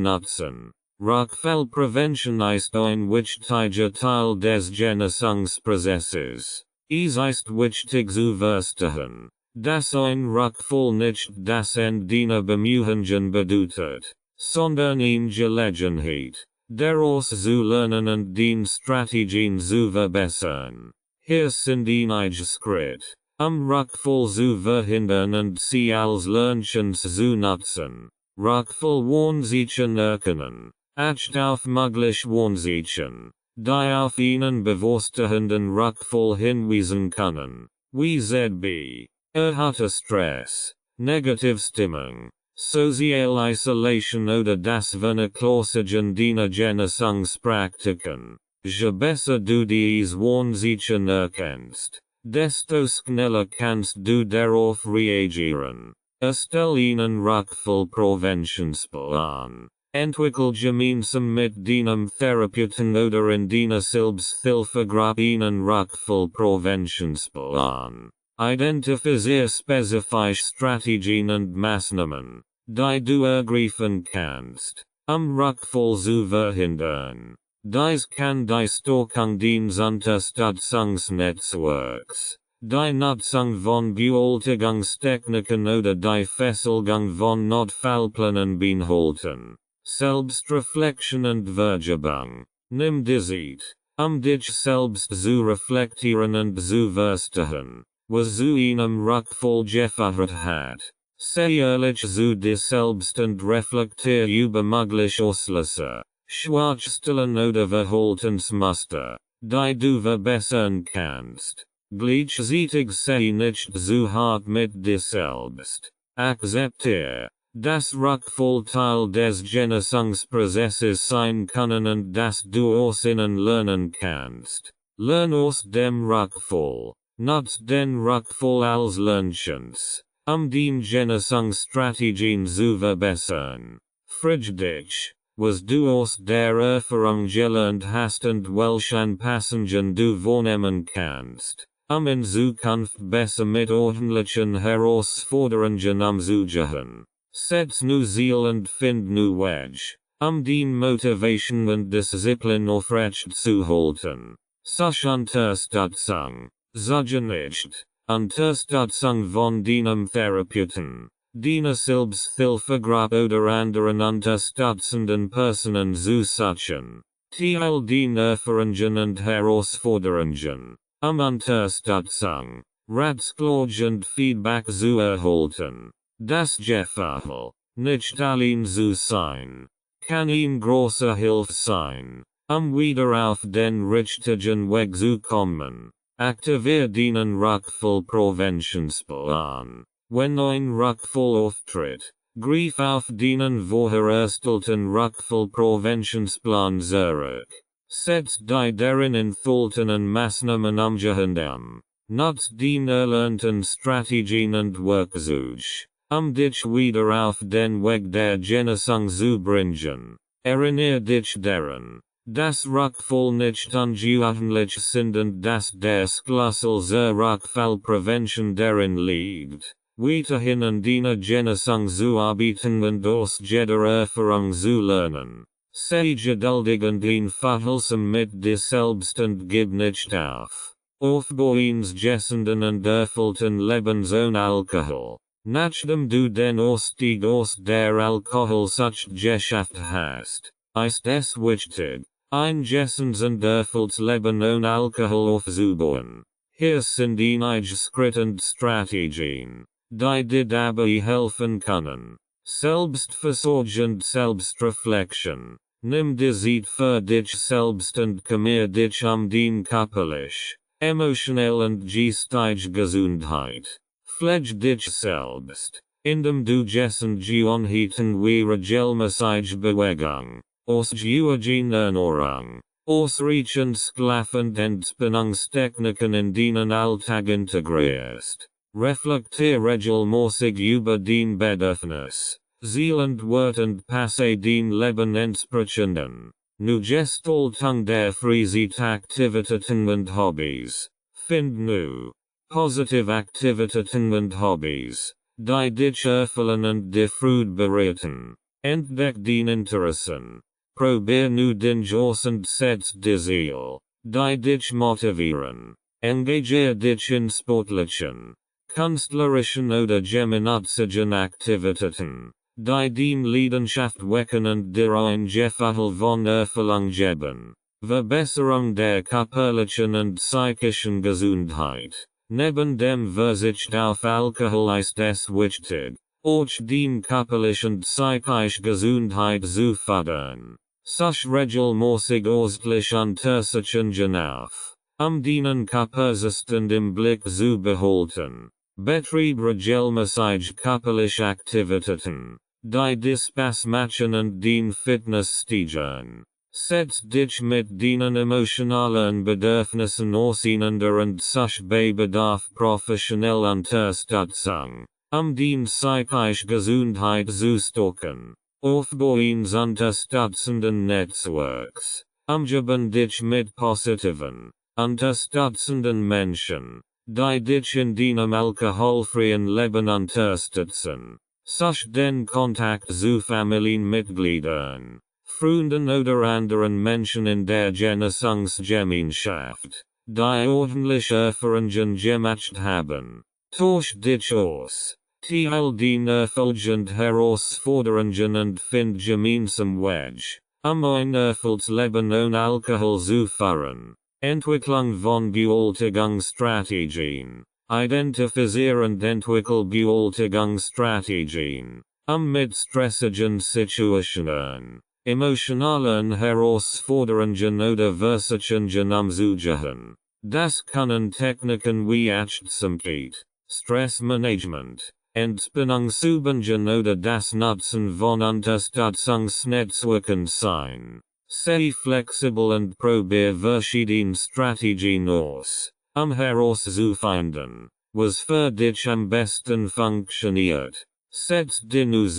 Rückfallprävention ist ein wichtiger Teil des Genesungsprozesses. Es ist wichtig zu verstehen, dass ein Rückfall nicht das Ende deiner Bemühungen bedeutet, sondern eine Gelegenheit, daraus zu lernen und den Strategien zu verbessern. Hier sind einige Schritte, Rückfall zu verhindern und sie als Lernchance zu nutzen. Rückfall Warnzeichen erkennen. Acht auf mögliche Warnzeichen, die auf einen bewussteren Rückfall hinweisen können. Wie ZB, erhöhter Stress, Negativstimmung, Social Isolation oder das Vernachlässigen deiner Genesungspraktiken. Je besser du diese Warnzeichen erkennst, desto schneller kannst du darauf reagieren. Erstell einen Rückfallpräventionsplan. Entwickel gemeinsam mit deinem Therapeuten oder in deiner Selbsthilfegruppe einen Rückfallpräventionsplan. Identifiziere spezifische Strategien und Maßnahmen, die du ergreifen kannst, Rückfall zu verhindern. Dies kann die Stärkung deines Unterstützungsnetzwerks, die Nutzung von Bewältigungstechniken oder die Fesselung von Notfallplänen beinhalten. Selbstreflexion und Vergebung. Nimm die Zeit, dich selbst zu reflektieren und zu verstehen, was zu einem Rückfall geführt hat. Sei ehrlich zu dir selbst und reflektier über mögliche Auslöser, Schwachstellen oder Verhaltensmuster, die du verbessern kannst. Gleichzeitig sei nicht zu hart mit dir selbst. Akzeptiere, dass Rückfall Teil des Genesungsprozesses sein können und dass du aus ihnen lernen kannst. Lern aus dem Rückfall. Nutz den Rückfall als Lernchance, den Genesungsstrategien zu verbessern. Frage dich, was du aus der Erfahrung gelernt hast und welche Anpassungen du vornehmen kannst, in Zukunft besser mit ordentlichen Herausforderungen umzugehen. Setz nu Ziel und find nu Wedge, den Motivation und Disziplin aufrecht zu halten. Such Unterstützung, suche nicht, Unterstützung von deinem Therapeuten, deiner Selbsthilfegruppe oder anderen unterstützenden Personen zu suchen. Teil den Erfahrungen und Herausforderungen, Unterstützung, Ratschläge und Feedback zu erhalten. Das Gefühl, nicht allein zu sein, kann eine große Hilfe sein, wieder auf den richtigen Weg zu kommen. Aktiviere den Rückfallpräventionsplan. Wenn ein Rückfall auftritt, greif auf den vorher erstellten Rückfallpräventionsplan zurück. Setzt die derin in Thulten und Maßnahmen umgehandam. Nutzt den erlernten Strategien und Werkzeuge, dich wieder auf den Weg der Genesung zu bringen. Erinnere dich daran, dass Rückfall nicht ungeöffentlich sind und dass der Schlüssel zur Rückfallprävention darin liegt, weiterhin an deiner Genesung zu arbeiten und aus jeder Erfahrung zu lernen. Sei geduldig und einfühlsam mit dir selbst und gib nicht auf. Aufbauens gesunden und erfüllten Lebens ohne Alkohol. Nachdem du den Ausstieg aus der Alkoholsucht geschafft hast, ist es wichtig, ein gesundes und erfülltes Leben ohne Alkohol aufzubauen. Hier sind einige Schritte und Strategien, die dir dabei helfen können. Selbstversorgung und Selbstreflexion. Nimm dir Zeit für dich selbst und kümmere dich den körperlich, emotional und geistige Gesundheit. Pflege dich selbst, indem du gesund Gewohnheiten wie regelmäßige Bewegung, ausgewogene Ernährung, ausreichend Schlaf und Entspannungstechniken in deinen Alltag integrierst. Reflektiere regelmäßig über dein Bedürfnis, Ziel und Wert und passe dein Leben entsprechenden. Nu Gestaltung der Freizeitaktivitäten und Hobbys. Find nu positive Aktivitäten und Hobbys, die dich erfüllen und dir Freude bereiten. Entdeck den Interessen. Probier nu den Joss und setz dir Ziel, die dich motivieren. Engagier dich in sportlichen, künstlerischen oder gemeinnützigen Aktivitäten, die den Leidenschaft wecken und dir ein Gefühl von Erfüllung geben. Verbesserung der körperlichen und psychischen Gesundheit. Neben dem Verzicht auf Alkohol ist es wichtig, auch den körperlich und psychisch Gesundheit zu fördern. Sich regelmäßig ausgleich untersuchen auf, den Körperzustand im Blick zu behalten. Betrieb regelmäßig körperliche Aktivitäten, die dir Spaß machen und den Fitness steigern. Setz dich mit deinen emotionalen Bedürfnissen auseinander und such bei Bedarf professionelle Unterstützung, den psychisch Gesundheit zu stärken. Aufbauens unterstützenden Netzwerks, umgeben dich mit positiven, unterstützenden Menschen, die dich in deinem alkoholfreien Leben unterstützen. Such den Kontakt zu Familienmitgliedern, Freunden oder anderen Menschen in der Genesungsgemeinschaft, die ordentliche Erfahrungen gemacht haben. Tausch dich aus, teil den Erfolg und Herausforderungen und find gemeinsam Weg, ein erfülltes Leben ohne Alkohol zu führen. Entwicklung von Bewältigungsstrategien. Identifiziere und entwickle Bewältigungsstrategien, mit stressigen Situationen, emotionalen Herausforderungen oder Versuchungen umzugehen. Das können Techniken wie Achtsamkeit, Stressmanagement, Entspannungsübungen oder das Nutzen von Unterstützungsnetzwerken sein. Sei flexibel und probier verschiedene Strategien aus, herauszufinden, was für dich am besten funktioniert. Setz dir nu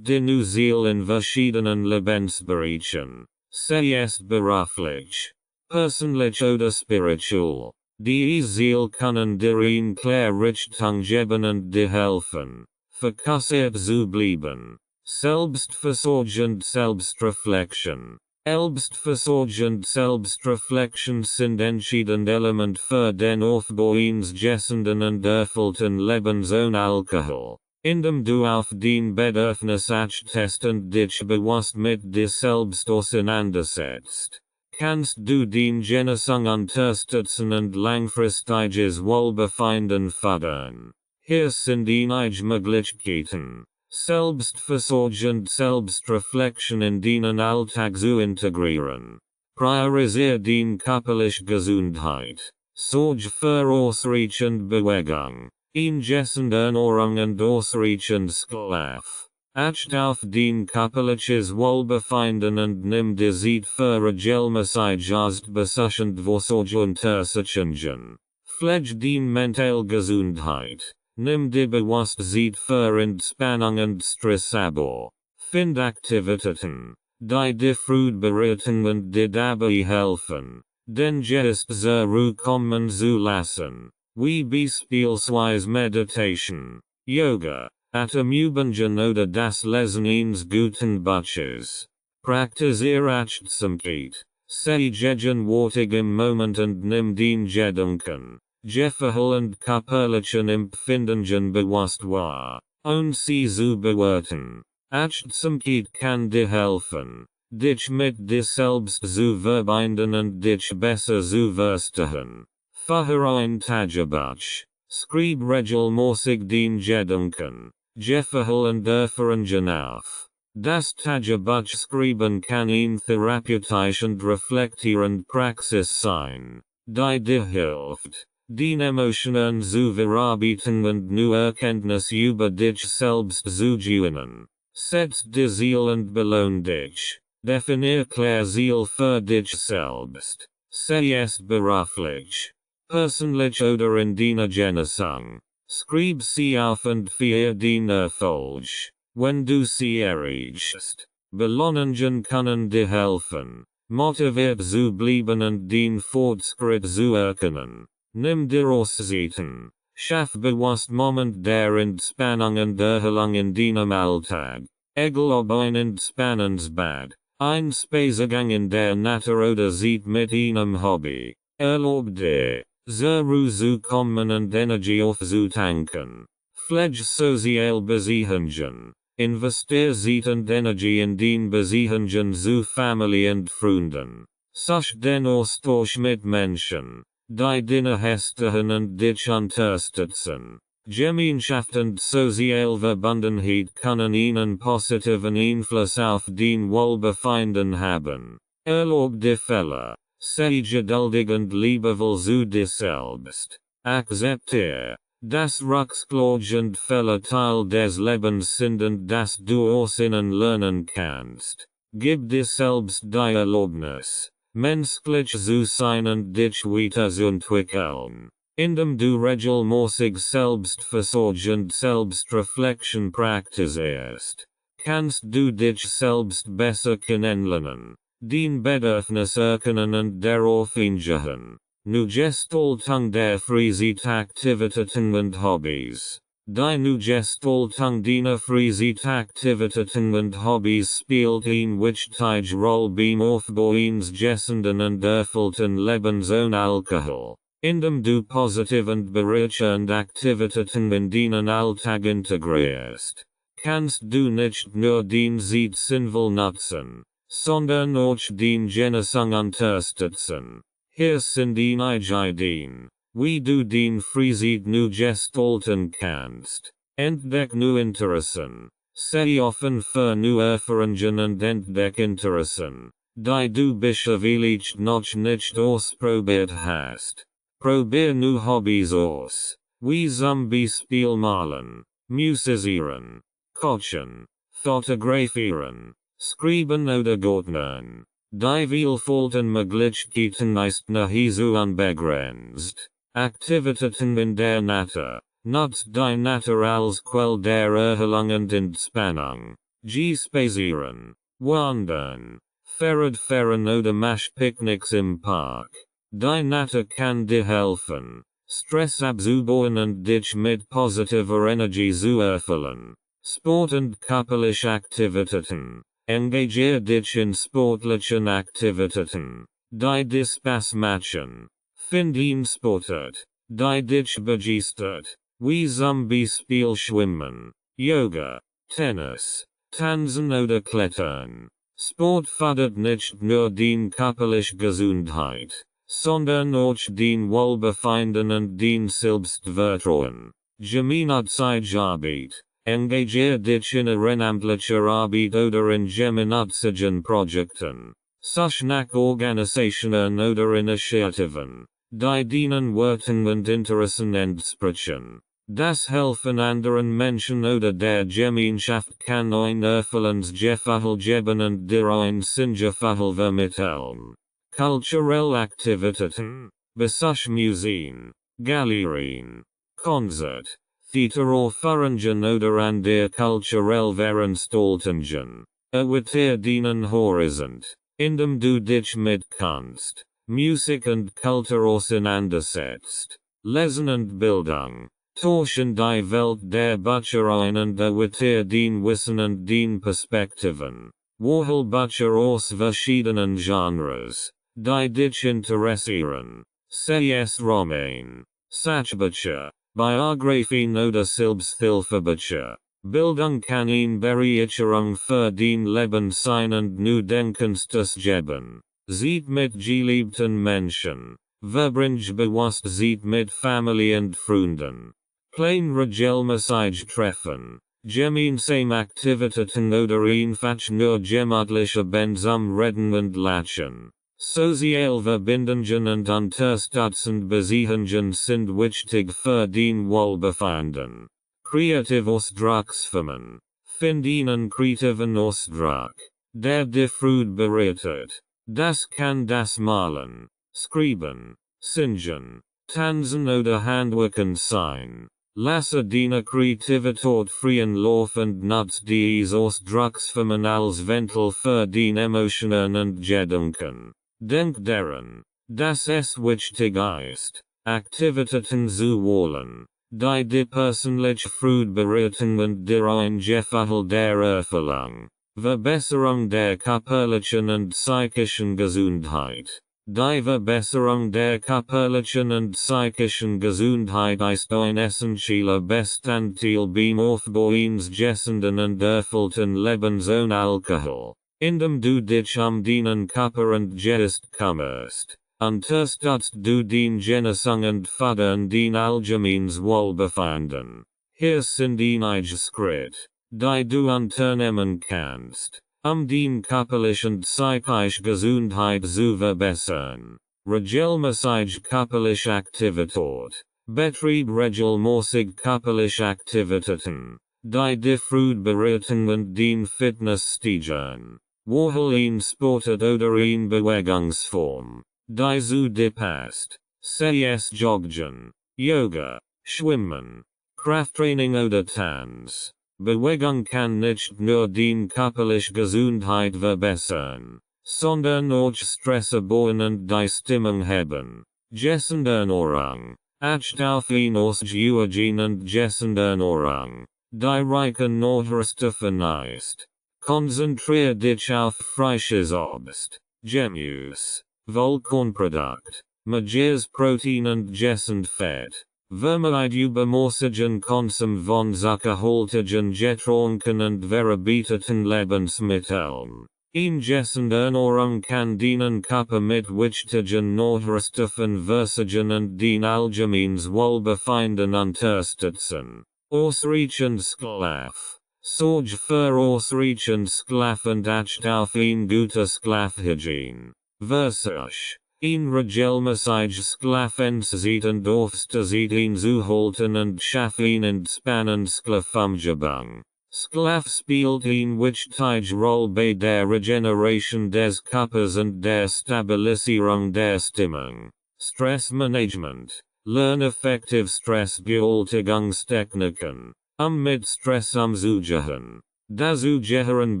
Ziel in verschiedenen Lebensbereichen, sei es beruflich, persönlich oder spiritual. Die Ziel können dir eine klare Richtung geben und dir helfen, fokussiert zu bleiben. Selbstversorgung und Selbstreflexion. Selbstversorgung und Selbstreflexion sind entscheidend Element für den Aufbau eines gesunden und erfüllten Lebens ohne Alkohol. Indem du auf den Bedürfnis achtest und dich bewusst mit dir selbst auseinandersetzt, kannst du den Genesung unterstützen und langfristiges Wohlbefinden fördern. Hier sind einige Möglichkeiten. Selbstversorgung und Selbstreflexion in deinen Alltag zu integrieren. Priorisiere den körperliche Gesundheit. Sorge für ausreichend Bewegung, gesunde Ernährung und ausreichend Schlaf. Acht auf den körperliches Wohlbefinden und nimm die Zeit für regelmäßig besuchend Vorsorge untersuchungen. Pflege den mental Gesundheit. Nimm die bewusst Zeit für Entspannung und Stressabor. Find Aktivitäten, die dir Freude bereiten und dir dabei helfen, den Geist zur Ruhe kommen zu lassen. Wie beispielsweise Meditation, Yoga, Atemübungen oder das Lesen eines guten Buches. Praktiziere Achtsamkeit. Sei gegenwärtig im Moment und nimm den Gedanken, Gefühl und körperlichen Empfindungen bewusst wahr, ohne sie zu bewerten. Achtsamkeit kann dir helfen, dich mit dir selbst zu verbinden und dich besser zu verstehen. Für ein Tagebuch. Schreib regelmäßig den Gedanken, Gefühl und Erfahrungen auf. Das Tagebuch schreiben kann eine therapeutische und reflektierende Praxis sein, die dir hilft, den Emotionen zu verarbeiten und neue Erkenntnisse über dich selbst zu gewinnen. Setz dir Ziel und belohn dich. Definier klar Ziel für dich selbst. Sei es beruflich, persönlich oder in deiner Genesung. Schreib sie auf und feier den Erfolg. Wenn du sie erreichst. Belohnungen können dir helfen, motiviert zu bleiben und den Fortschritt zu erkennen. Nimm dir Auszeiten. Schaff bewusst Moment der Entspannung und Erholung in deinem Alltag. Egal ob ein Entspannungsbad, ein Spaziergang in der Natur oder Zeit mit einem Hobby. Erlaub dir, zur Ruhe zu kommen und Energie aufzutanken. Pflege soziale Beziehungen. Investiere Zeit und Energie in den Beziehungen zu Familie und Freunden. Such den Austausch mit Menschen, die deine Herzen und dich unterstützen. Gemeinschaft und soziale Verbundenheit können einen positiven Einfluss auf den Wohlbefinden haben. Erlaub dir Fehler. Sei geduldig und liebevoll zu dir selbst. Akzeptiere, dass Rückschläge und Fehler Teil des Lebens sind und dass du aus ihnen lernen kannst. Gib dir selbst die Erlaubnis, menschlich zu sein und dich weiterzuentwickeln. Indem du regelmäßig Selbstversorgung und Selbstreflexion praktizierst, kannst du dich selbst besser kennenlernen, den Bedürfnis erkennen und darauf eingehen. Nu Gestaltung der Freizeitaktivitäten und Hobbys. Die nu Gestaltung deiner Freizeitaktivitäten und Hobbys spielt eine wichtige Rolle beim Aufbau eines gesunden und erfüllten Lebens ohne Alkohol. Indem du positive und bereichernd Aktivitäten in deinen Alltag integrierst, kannst du nicht nur den Zeit sinnvoll nutzen, sondern auch den Genesung unterstützen. Hier sind einige Ideen, wie du den Freizeit nu gestalten kannst. Entdeck nu Interessen. Sei offen für nu Erfahrungen und entdeck Interessen, die du bisher vielleicht noch nicht ausprobiert hast. Probier nu Hobbys aus, wie zum Beispiel malen, musizieren, kochen, fotografieren, schreiben oder gärtnern. Die Vielfalt Möglichkeiten ist nahezu unbegrenzt. Aktivitäten in der Natur. Nutzt die Natur als Quell der Erholung und Entspannung. Spazieren, wandern, Fahrradfahren oder mach Picknicks im Park. Die Natur kann dir helfen, Stress abzubauen und dich mit positiver Energie zu erfüllen. Sport und körperliche Aktivitäten. Engagier dich in sportlichen Aktivitäten, die dir Spaß machen. Find ihn Sportart, die dich begeistert, wie zum Beispiel Schwimmen, Yoga, Tennis, Tanzen oder Klettern. Sport fördert nicht nur den körperliche Gesundheit, sondern auch den Wohlbefinden und den Selbstvertrauen. Gemeinschaftsarbeit. Engagier dich in ehrenamtlicher Arbeit oder in gemeinnützigen Projekten. Such nach Organisationen oder Initiativen, die deinen Werten und Interessen entsprechen. Das helfen anderen Menschen oder der Gemeinschaft kann ein Erfüllungsgefühl geben und dir ein Sinngefühl vermitteln. Kulturelle Aktivitäten, Besuchmuseen, Galerien, Konzert, Theater Führungen oder an der kulturell Veranstaltungen, erweitern Horizont, indem du dich mit Kunst, Musik und Kultur auseinandersetzt. Lesen und Bildung, tauschen die Welt der Bücher ein und erweitern Wissen und den Perspektiven. Wohl Bücher aus verschiedenen Genres, die dich interessieren, sei es Roman, Sachbücher, Biografien oder Selbsthilfebücher. Bildung kann eine Bereicherung für den Leben sein und new Denkenstes geben. Seid mit geliebten Menschen, verbringt bewusst Zeit mit Familie und Freunden. Plain regelmäßig treffen, gemeinsame Aktivitäten oder einfach nur gemütliche Bensum reden und lachen. Sozial Verbindungen und unterstützend Beziehungen sind wichtig für den Wohlbefinden. Kreativ Ausdrucksformen. Find einen kreativen Ausdruck, der die Freude bereitet. Das kann das Malen, Schreiben, Singen, Tanzen oder Handwerken sein. Lasse deine Kreativität freien Lauf und nutz diese Ausdrucksformen als Ventil für den Emotionen und Gedanken. Denk daran, dass es wichtig ist, Aktivitäten zu wollen, die die persönliche Freude bereiten und dir ein Gefühl der Erfüllung, Verbesserung der körperlichen und psychischen Gesundheit. Die Verbesserung der körperlichen und psychischen Gesundheit ist ein essentieller Bestandteil beim Aufbau eines gesunden und erfüllten Lebens ohne Alkohol. Indem du dich den Körper und Geist kümmerst, unterstützt du den Genesung und fördern den allgemeines Wohlbefinden. Hier sind einige Schritte, die du unternehmen kannst, den körperlichen und psychische Gesundheit zu verbessern. Regelmäßig körperliche Aktivität. Betrieb regelmäßig körperliche Aktivitäten, die die Freude bereiten und den Fitness steigern. Wohl ein Sportart oder eine Bewegungsform, die zu dir passt, sei es Joggen, Yoga, Schwimmen, Krafttraining oder Tanz. Bewegung kann nicht nur den körperliche Gesundheit verbessern, sondern auch Stress abbauen und die Stimmung heben. Gesundernährung, acht auf ein Ausgewogen und Gesundernährung, die reichen Nährstoffe ist. Konzentrier dich auf frisches Obst, Gemüse, Vollkornprodukt, mageres Protein und gesund Fett. Vermeid übermäßigen Konsum von zuckerhaltigen Getränken und verarbeiteten Lebensmitteln. Ein Gesundernährung kann deinen Körper mit wichtigen Nährstoffen versorgen und den allgemeines Wohlbefinden unterstützen. Ausreichend Schlaf. Sorge für ausreichend Schlaf und acht auf ein gutes Schlafhygiene. Versuch, ein regelmäßig Schlafenszeit und Aufstehzeit einzuhalten und schaff ein entspannende Schlafumgebung. Schlaf spielt eine wichtige Rolle bei der Regeneration des Körpers und der Stabilisierung der Stimmung. Stressmanagement. Lern effektiv Stressbewältigungstechniken, mit Stress umzugehen. Dazu gehören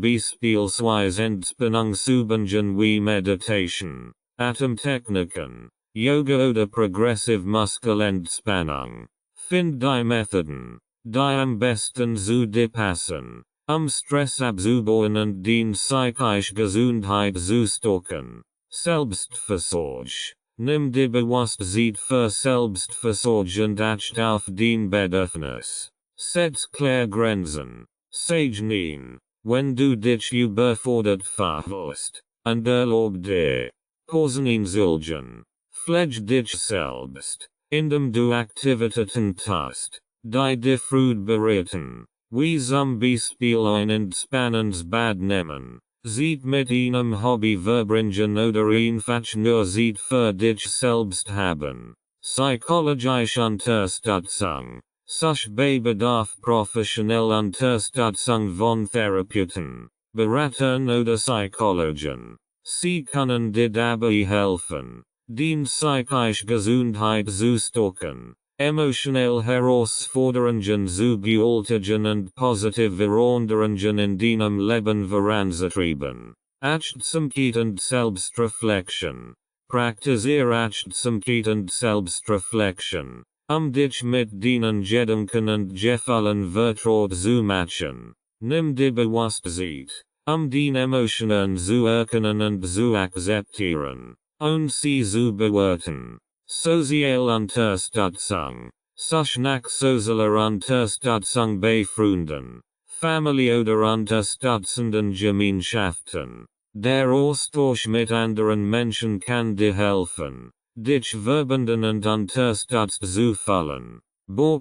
beispielsweise Entspannungsübungen wie Meditation, Atemtechniken, Yoga oder progressive Muskelentspannung. Find die Methoden, die am besten zu dir passen, Stress abzubauen und den psychische Gesundheit zu stärken. Selbstversorge. Nimm dir bewusst Zeit für Selbstversorge und acht auf den Bedürfnis. Setz klare Grenzen. Sage nein, wenn du dich überfordert fühlst, und erlaub dir Pausen indulgen. Pflege dich selbst, indem du Aktivitäten tust, die dir Freude bereiten, wie zum Beispiel ein entspannendes Bad nehmen, Zeit mit einem Hobby verbringen oder einfach nur Zeit für dich selbst haben. Psychologische Unterstützung. Such Bedarf professionell Unterstützung von Therapeuten, Beratung oder Psychologen. Sie können dir dabei helfen, die psychische Gesundheit zu stärken, emotionelle Herausforderungen zu bewältigen und positive Veränderungen in deinem Leben voranzutreiben. Achtsamkeit und Selbstreflexion. Praktiziere Achtsamkeit und Selbstreflexion, dich mit deinen Gedanken und Gefühlen vertraut zu machen. Nimm dir bewusst Zeit, den Emotionen zu erkennen und zu akzeptieren, und sie zu bewerten. Soziale Unterstützung. Such nach sozialer Unterstützung bei Freunden, Familie oder unterstützenden Gemeinschaften. Der Austausch mit anderen Menschen kann dir helfen, dich verbinden und unterstützt zu fühlen.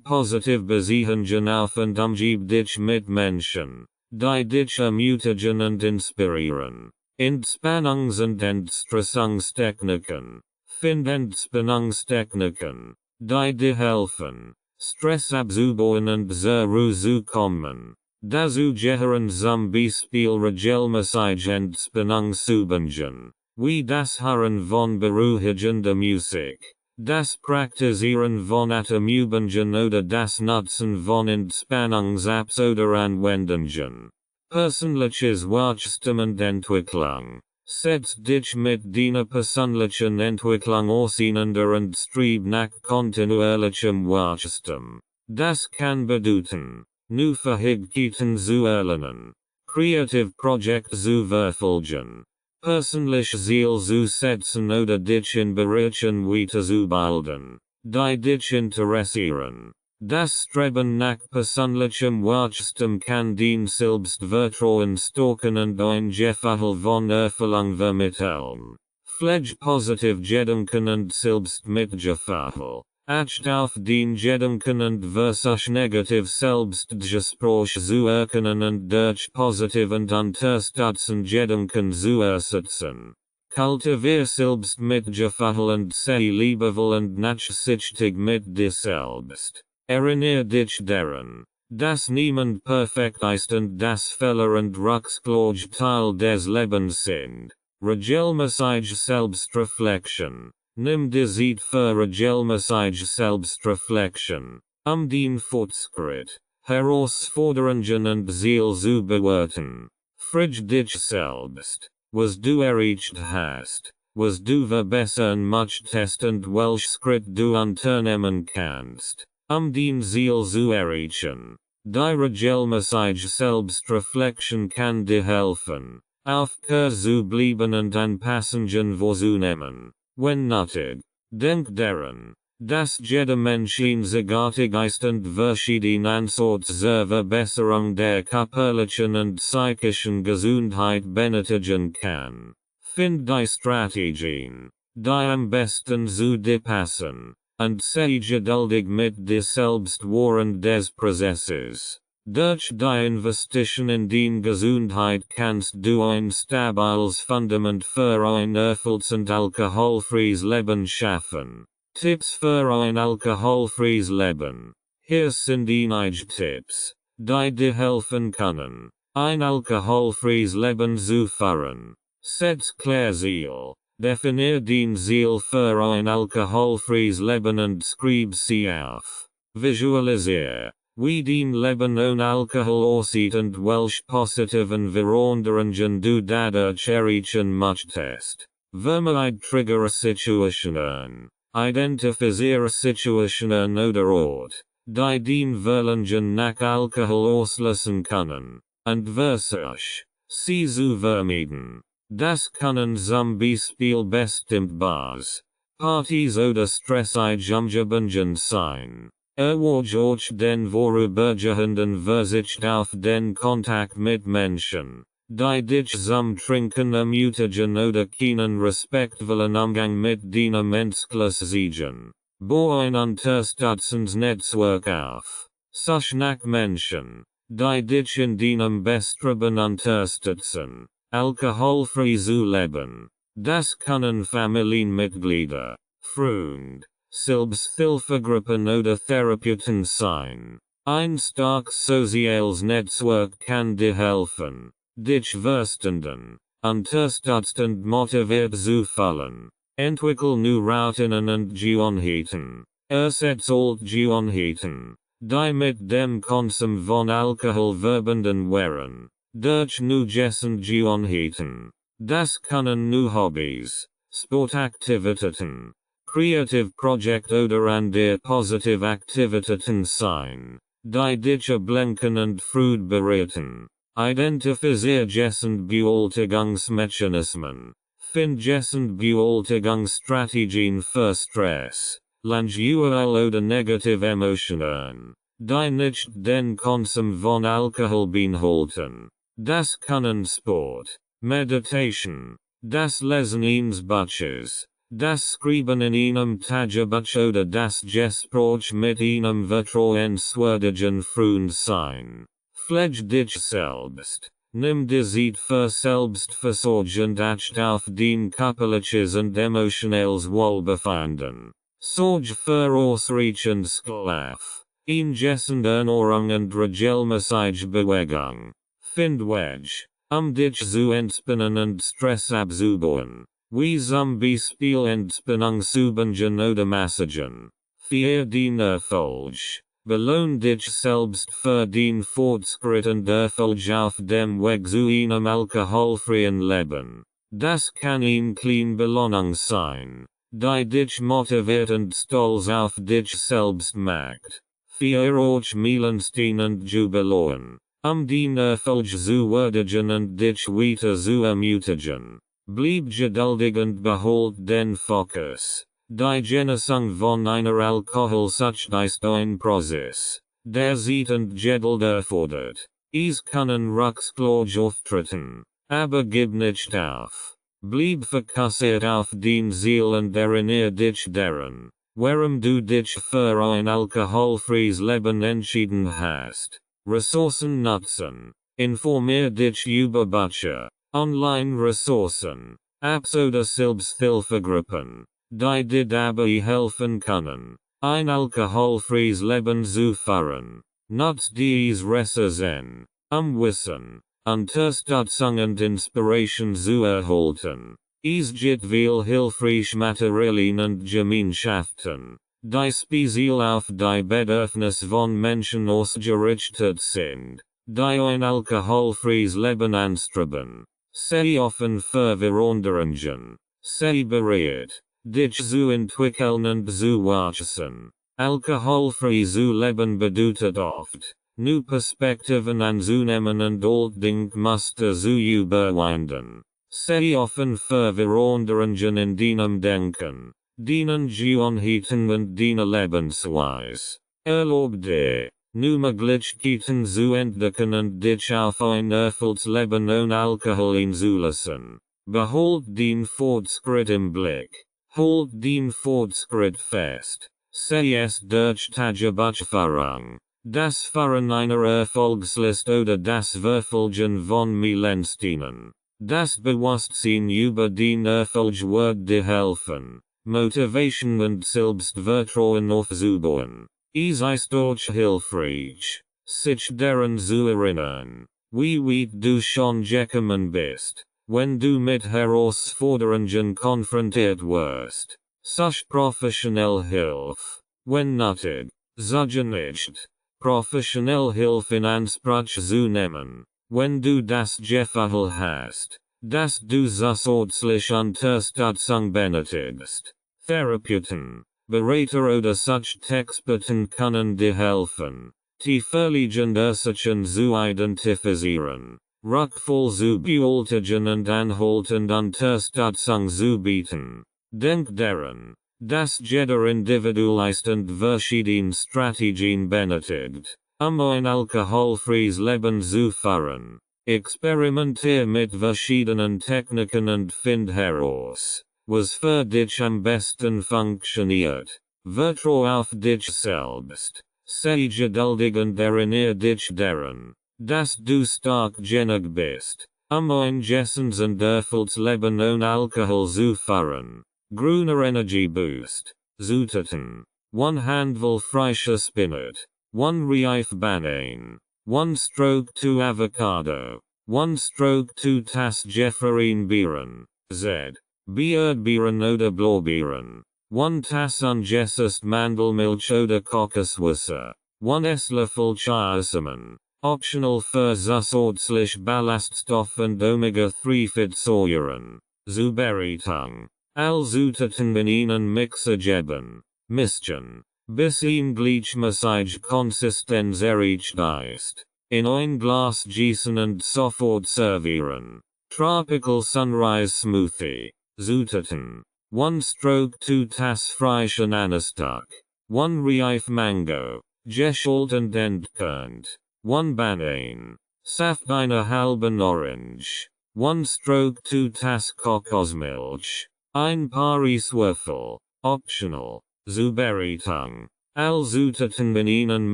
Positiv Beziehungen auf und umgib dich mit Menschen, die dich ermutigen und inspirieren. Entspannungs- und Entstressungstechniken. Find Entspannungstechniken, die dir helfen, Stress abzubauen und zur Ruhe zu kommen. Dazu gehören zum Beispiel regelmäßig Entspannungsübungen, wie das Hören von beruhigender Musik, das Praktizieren von Atemübungen oder das Nutzen von Entspannungs-Apps oder Anwendungen. Persönliches Wachstum und Entwicklung. Setz dich mit deiner persönlichen Entwicklung auseinander und streib nach kontinuierlichem Wachstum. Das kann bedeuten, neue Fähigkeiten zu erlernen, Kreativprojekte zu verfolgen, persönliche Ziele zu setzen oder dich in Bereichen weiterzubilden, die dich interessieren. Das Streben nach persönlichem Wachstum kann dein Selbstvertrauen stärken und ein Gefühl von Erfüllung vermitteln. Pflege positiv Gedanken und Selbstmitgefühl. Achte auf den Gedanken und versuch negativ Selbstgespräch zu erkennen und durch positiv und unterstützende Gedanken zu ersetzen. Kultiviere Selbstmitgefühl und sei liebevoll und nachsichtig mit dir selbst. Erinnere dich daran, dass niemand perfekt ist und dass Fehler und Rückschläge Teil des Lebens sind. Regelmäßige Selbstreflexion. Nimm dir Zeit für regelmäßige Selbstreflexion, den Fortschritt, Herausforderungen und Ziele zu bewerten. Frage dich selbst, was du erreicht hast, was du verbessern möchtest und welch Schritt du unternehmen kannst, den Ziel zu erreichen. Die regelmäßige Selbstreflexion kann dir helfen, auf Kurs zu bleiben und Anpassungen vorzunehmen, wenn nötig. Denk daran, dass jeder Mensch einzigartig ist und verschieden Ansatz zur Verbesserung der körperlichen und psychischen Gesundheit benötigen kann. Find die Strategien, die am besten zu dir passen, und sei geduldig mit dir selbst während des Prozesses. Durch die Investition in die Gesundheit kannst du ein stabiles Fundament für ein erfülltes und alkoholfreies Leben schaffen. Tipps für ein alkoholfreies Leben. Hier sind einige Tipps, die dir helfen können, ein alkoholfreies Leben zu führen. Setz klar Ziel. Definier den Ziel für ein alkoholfreies Leben und schreib sie auf. Visualisiere, wie dein Leben ohne Alkohol aussieht und welch positiven Veränderungen du dadurch erreichen möchtest. Vermeide triggere Situationen. Identifiziere Situationen oder Ort, die den Verlangen nach Alkohol auslösen können, und versuch, sie zu vermeiden. Das können zum Beispiel bestimmt Bars, Partys oder stressige Umgebungen sein. Euch den vorübergehenden Verzicht auf den Kontakt mit Menschen, die dich zum Trinken ermutigen oder keinen respektvollen Umgang mit deiner Menschlich sehen. Bau ein unterstützendes Netzwerk auf. Such nach Menschen, die dich in deinem Bestreben unterstützen, alkoholfrei zu leben. Das können Familienmitglieder, Freunde, Selbsthilfegruppen oder Therapeuten sein. Ein starkes soziales Netzwerk kann dir helfen, dich verstanden, unterstützend motiviert zu fühlen. Entwickel nu Routinen und Gewohnheiten. Ersetz alt Gewohnheiten, die mit dem Konsum von Alkohol verbunden wären, durch nu Gewohnheiten. Das können nu Hobbys, Sportaktivitäten, Kreativprojekt oder andere positive Aktivitäten sein, die dich ablenken und Freude bereiten. Identifizier Bewältigungsmechanismen. Find Bewältigungsstrategien für Stress, Langeweile oder negative Emotionen, die nicht den Konsum von Alkohol beinhalten. Das können Sport, Meditation, das Lesen eines Buches, das Schreiben in einem Tagebuch oder das Gespräch mit einem vertrauenswürdigen Freund sein. Pflege dich selbst. Nimm dir Zeit für Selbstversorgung acht auf dein körperliches und emotionales Wohlbefinden. Sorge für ausreichend Schlaf. Ingessende Ernährung und regelmäßige Bewegung. Find Weg, dich zu entspannen und Stress abzubauen. Wie zum Beispiel Entspannungsübungen oder Massagen. Für den Erfolg. Belohn dich selbst für den Fortschritt und Erfolg auf dem Weg zu einem alkoholfreien Leben. Das kann eine kleine Belohnung sein, die dich motiviert und stolz auf dich selbst macht. Für euch Meilenstein und Jubiläen, den Erfolg zu würdigen und dich weiter zu ermutigen. Bleib geduldig und behold den Fokus. Die Genesung von einer Alkoholsucht ist ein Prozess, der Zeit und Geduld erfordert. Es können Rückschläge auftreten, aber gib nicht auf. Bleib fokussiert auf dein Ziel und erinnere dich daran, warum du dich für ein alkoholfreies Leben entschieden hast. Ressourcen nutzen. Informier dich über Bücher, Online-Ressourcen, Apps oder Selbsthilfegruppen, die dir dabei helfen können, ein alkoholfreies Leben zu führen. Nutz dies Ressourcen, Wissen, Unterstützung und Inspiration zu erhalten. Es gibt viel hilfreich Materialien und Gemeinschaften, die speziell auf die Bedürfnisse von Menschen ausgerichtet sind, die ein alkoholfreies Leben anstreben. Sei offen für Veränderungen. Sei bereit, dich zu entwickeln und zu wachsen. Alkoholfrei zu leben bedeutet oft, new Perspektiven anzunehmen und alte Denkmuster zu überwinden. Sei offen für Veränderungen in deinem Denken, deinen Gewohnheiten und deiner Lebensweise. Erlaub dir, new Möglichkeiten zu entdecken und dich auf ein erfülltes Leben ohne Alkohol einzulassen. Behold den Fortschritt im Blick. Hold den Fortschritt fest. Sei es durch Tagebuchführung, das Führen einer Erfolgsliste oder das Verfolgen von Meilensteinen. Das Bewusstsein über den Erfolg wird dir helfen, Motivation und Selbstvertrauen aufzubauen. Es ist euch hilfreich, sich daran zu erinnern, wie weit du schon gekommen bist, wenn du mit Herausforderungen konfrontiert wirst. Such professionelle Hilfe, wenn nötig, suche nicht, professionelle Hilfe in Anspruch zu nehmen, wenn du das Gefühl hast, dass du zusätzliche Unterstützung benötigst. Therapeuten, Berater oder Suchtexperten können dir helfen, tieferliegende Ursachen zu identifizieren, Rückfall zu bewältigen und anhaltend Unterstützung zu bieten. Denk daran, dass jeder individuell ist und verschiedene Strategien benötigt, ein alkoholfreies Leben zu führen. Experimentier mit verschiedenen Techniken und find heraus, was für dich am besten funktioniert. Vertrau auf dich selbst. Sei geduldig und erinnere dich daran, dass du stark genug bist, ein gessundes und erfülltes Leben ohne Alkohol zu führen. Grüner Energy Boost. Zutaten. 1 handvol frische Spinat. 1 Reif Banane. 1/2 avocado. 1/2 Tas Jefferin Beeren. Z. Beeren oder Blaubeeren. 1 Tas ungesäst Mandelmilch oder Kokoswasser. 1 Esslöffel Chiasamen. Optional für zusätzlich Ballaststoff und Omega-3-Fettsäuren. Zubereitung. All Zutaten in einen Mixer geben. Mischen. Bis ihm gleichmäßige Konsistenz erreicht ist. In ein Glas gießen und sofort servieren. Tropical Sunrise Smoothie. Zutaten. 1/2 Tas frischen Anastock. 1 Reif Mango. Geschält und entkernt. 1 Banane. Saft einer halben Orange. 1/2 Tas Kokosmilch. 1 Pariswürfel. Optional. Zubereitung. All Zutaten in einen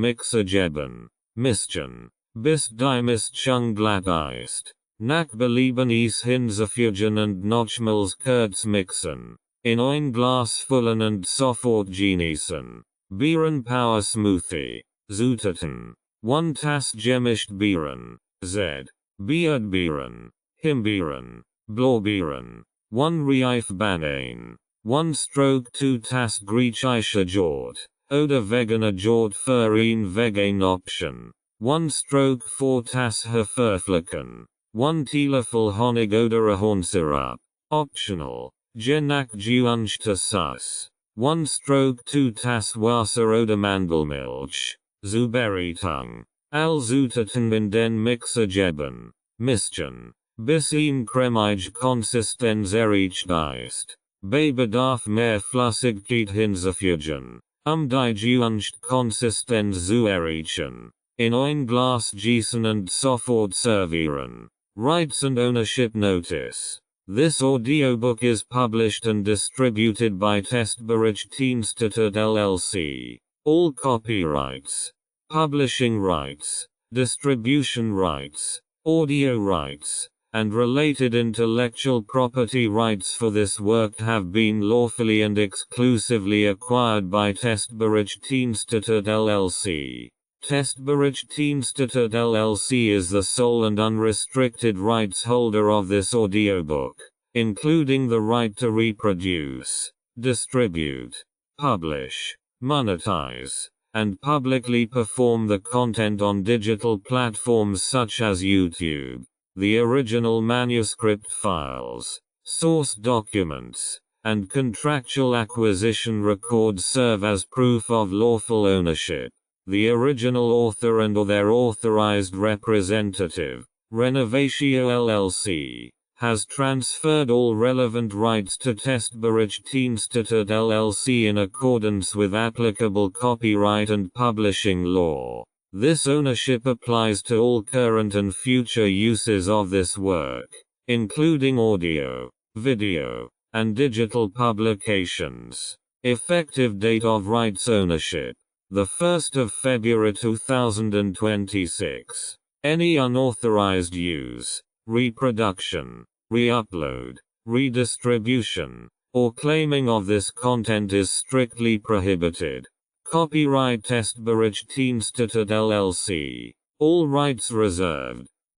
Mixer geben. Mischen. Bis die Mischung glatt ist. Nach Belieben hinzufügen und nochmals kurz mixen. In ein Glas füllen und sofort genießen. Beeren Power Smoothie. Zutaten. 1 Tas gemischt Beeren. Z. Beeren. Himbeeren. Blaubeeren. 1 Reif Banane. 1/2 Tas griechische Jord. Oder vegane Jord für eine vegan Option. 1/4 Tas Haferflocken. 1 Teelöffel Honig oder Ahornsirup. Optional. Je nach gewünschter Sauce. 1/2 Tas Wasser oder Mandelmilch. Zubereitung. All Zutaten in den Mixer geben. Mischen. Bis ihm cremige Konsistenz erreicht ist. Bei Bedarf mehr Flüssigkeit hinzufügen. Die gewünschte Konsistenz zu erreichen. In ein Glas gießen und sofort servieren. Rights and Ownership Notice. This audiobook is published and distributed by Testberichtinstitut LLC. All copyrights, publishing rights, distribution rights, audio rights, and related intellectual property rights for this work have been lawfully and exclusively acquired by Testberichtinstitut LLC. Testberichtinstitut LLC is the sole and unrestricted rights holder of this audiobook, including the right to reproduce, distribute, publish, monetize, and publicly perform the content on digital platforms such as YouTube. The original manuscript files, source documents, and contractual acquisition records serve as proof of lawful ownership. The original author and/or their authorized representative, Renovatio LLC, has transferred all relevant rights to Testberichtinstitut LLC in accordance with applicable copyright and publishing law. This ownership applies to all current and future uses of this work, including audio, video, and digital publications. Effective date of rights ownership: the 1st of February 2026. Any unauthorized use, reproduction, re-upload, redistribution, or claiming of this content is strictly prohibited. Copyright Testberichtinstitut LLC. All rights reserved.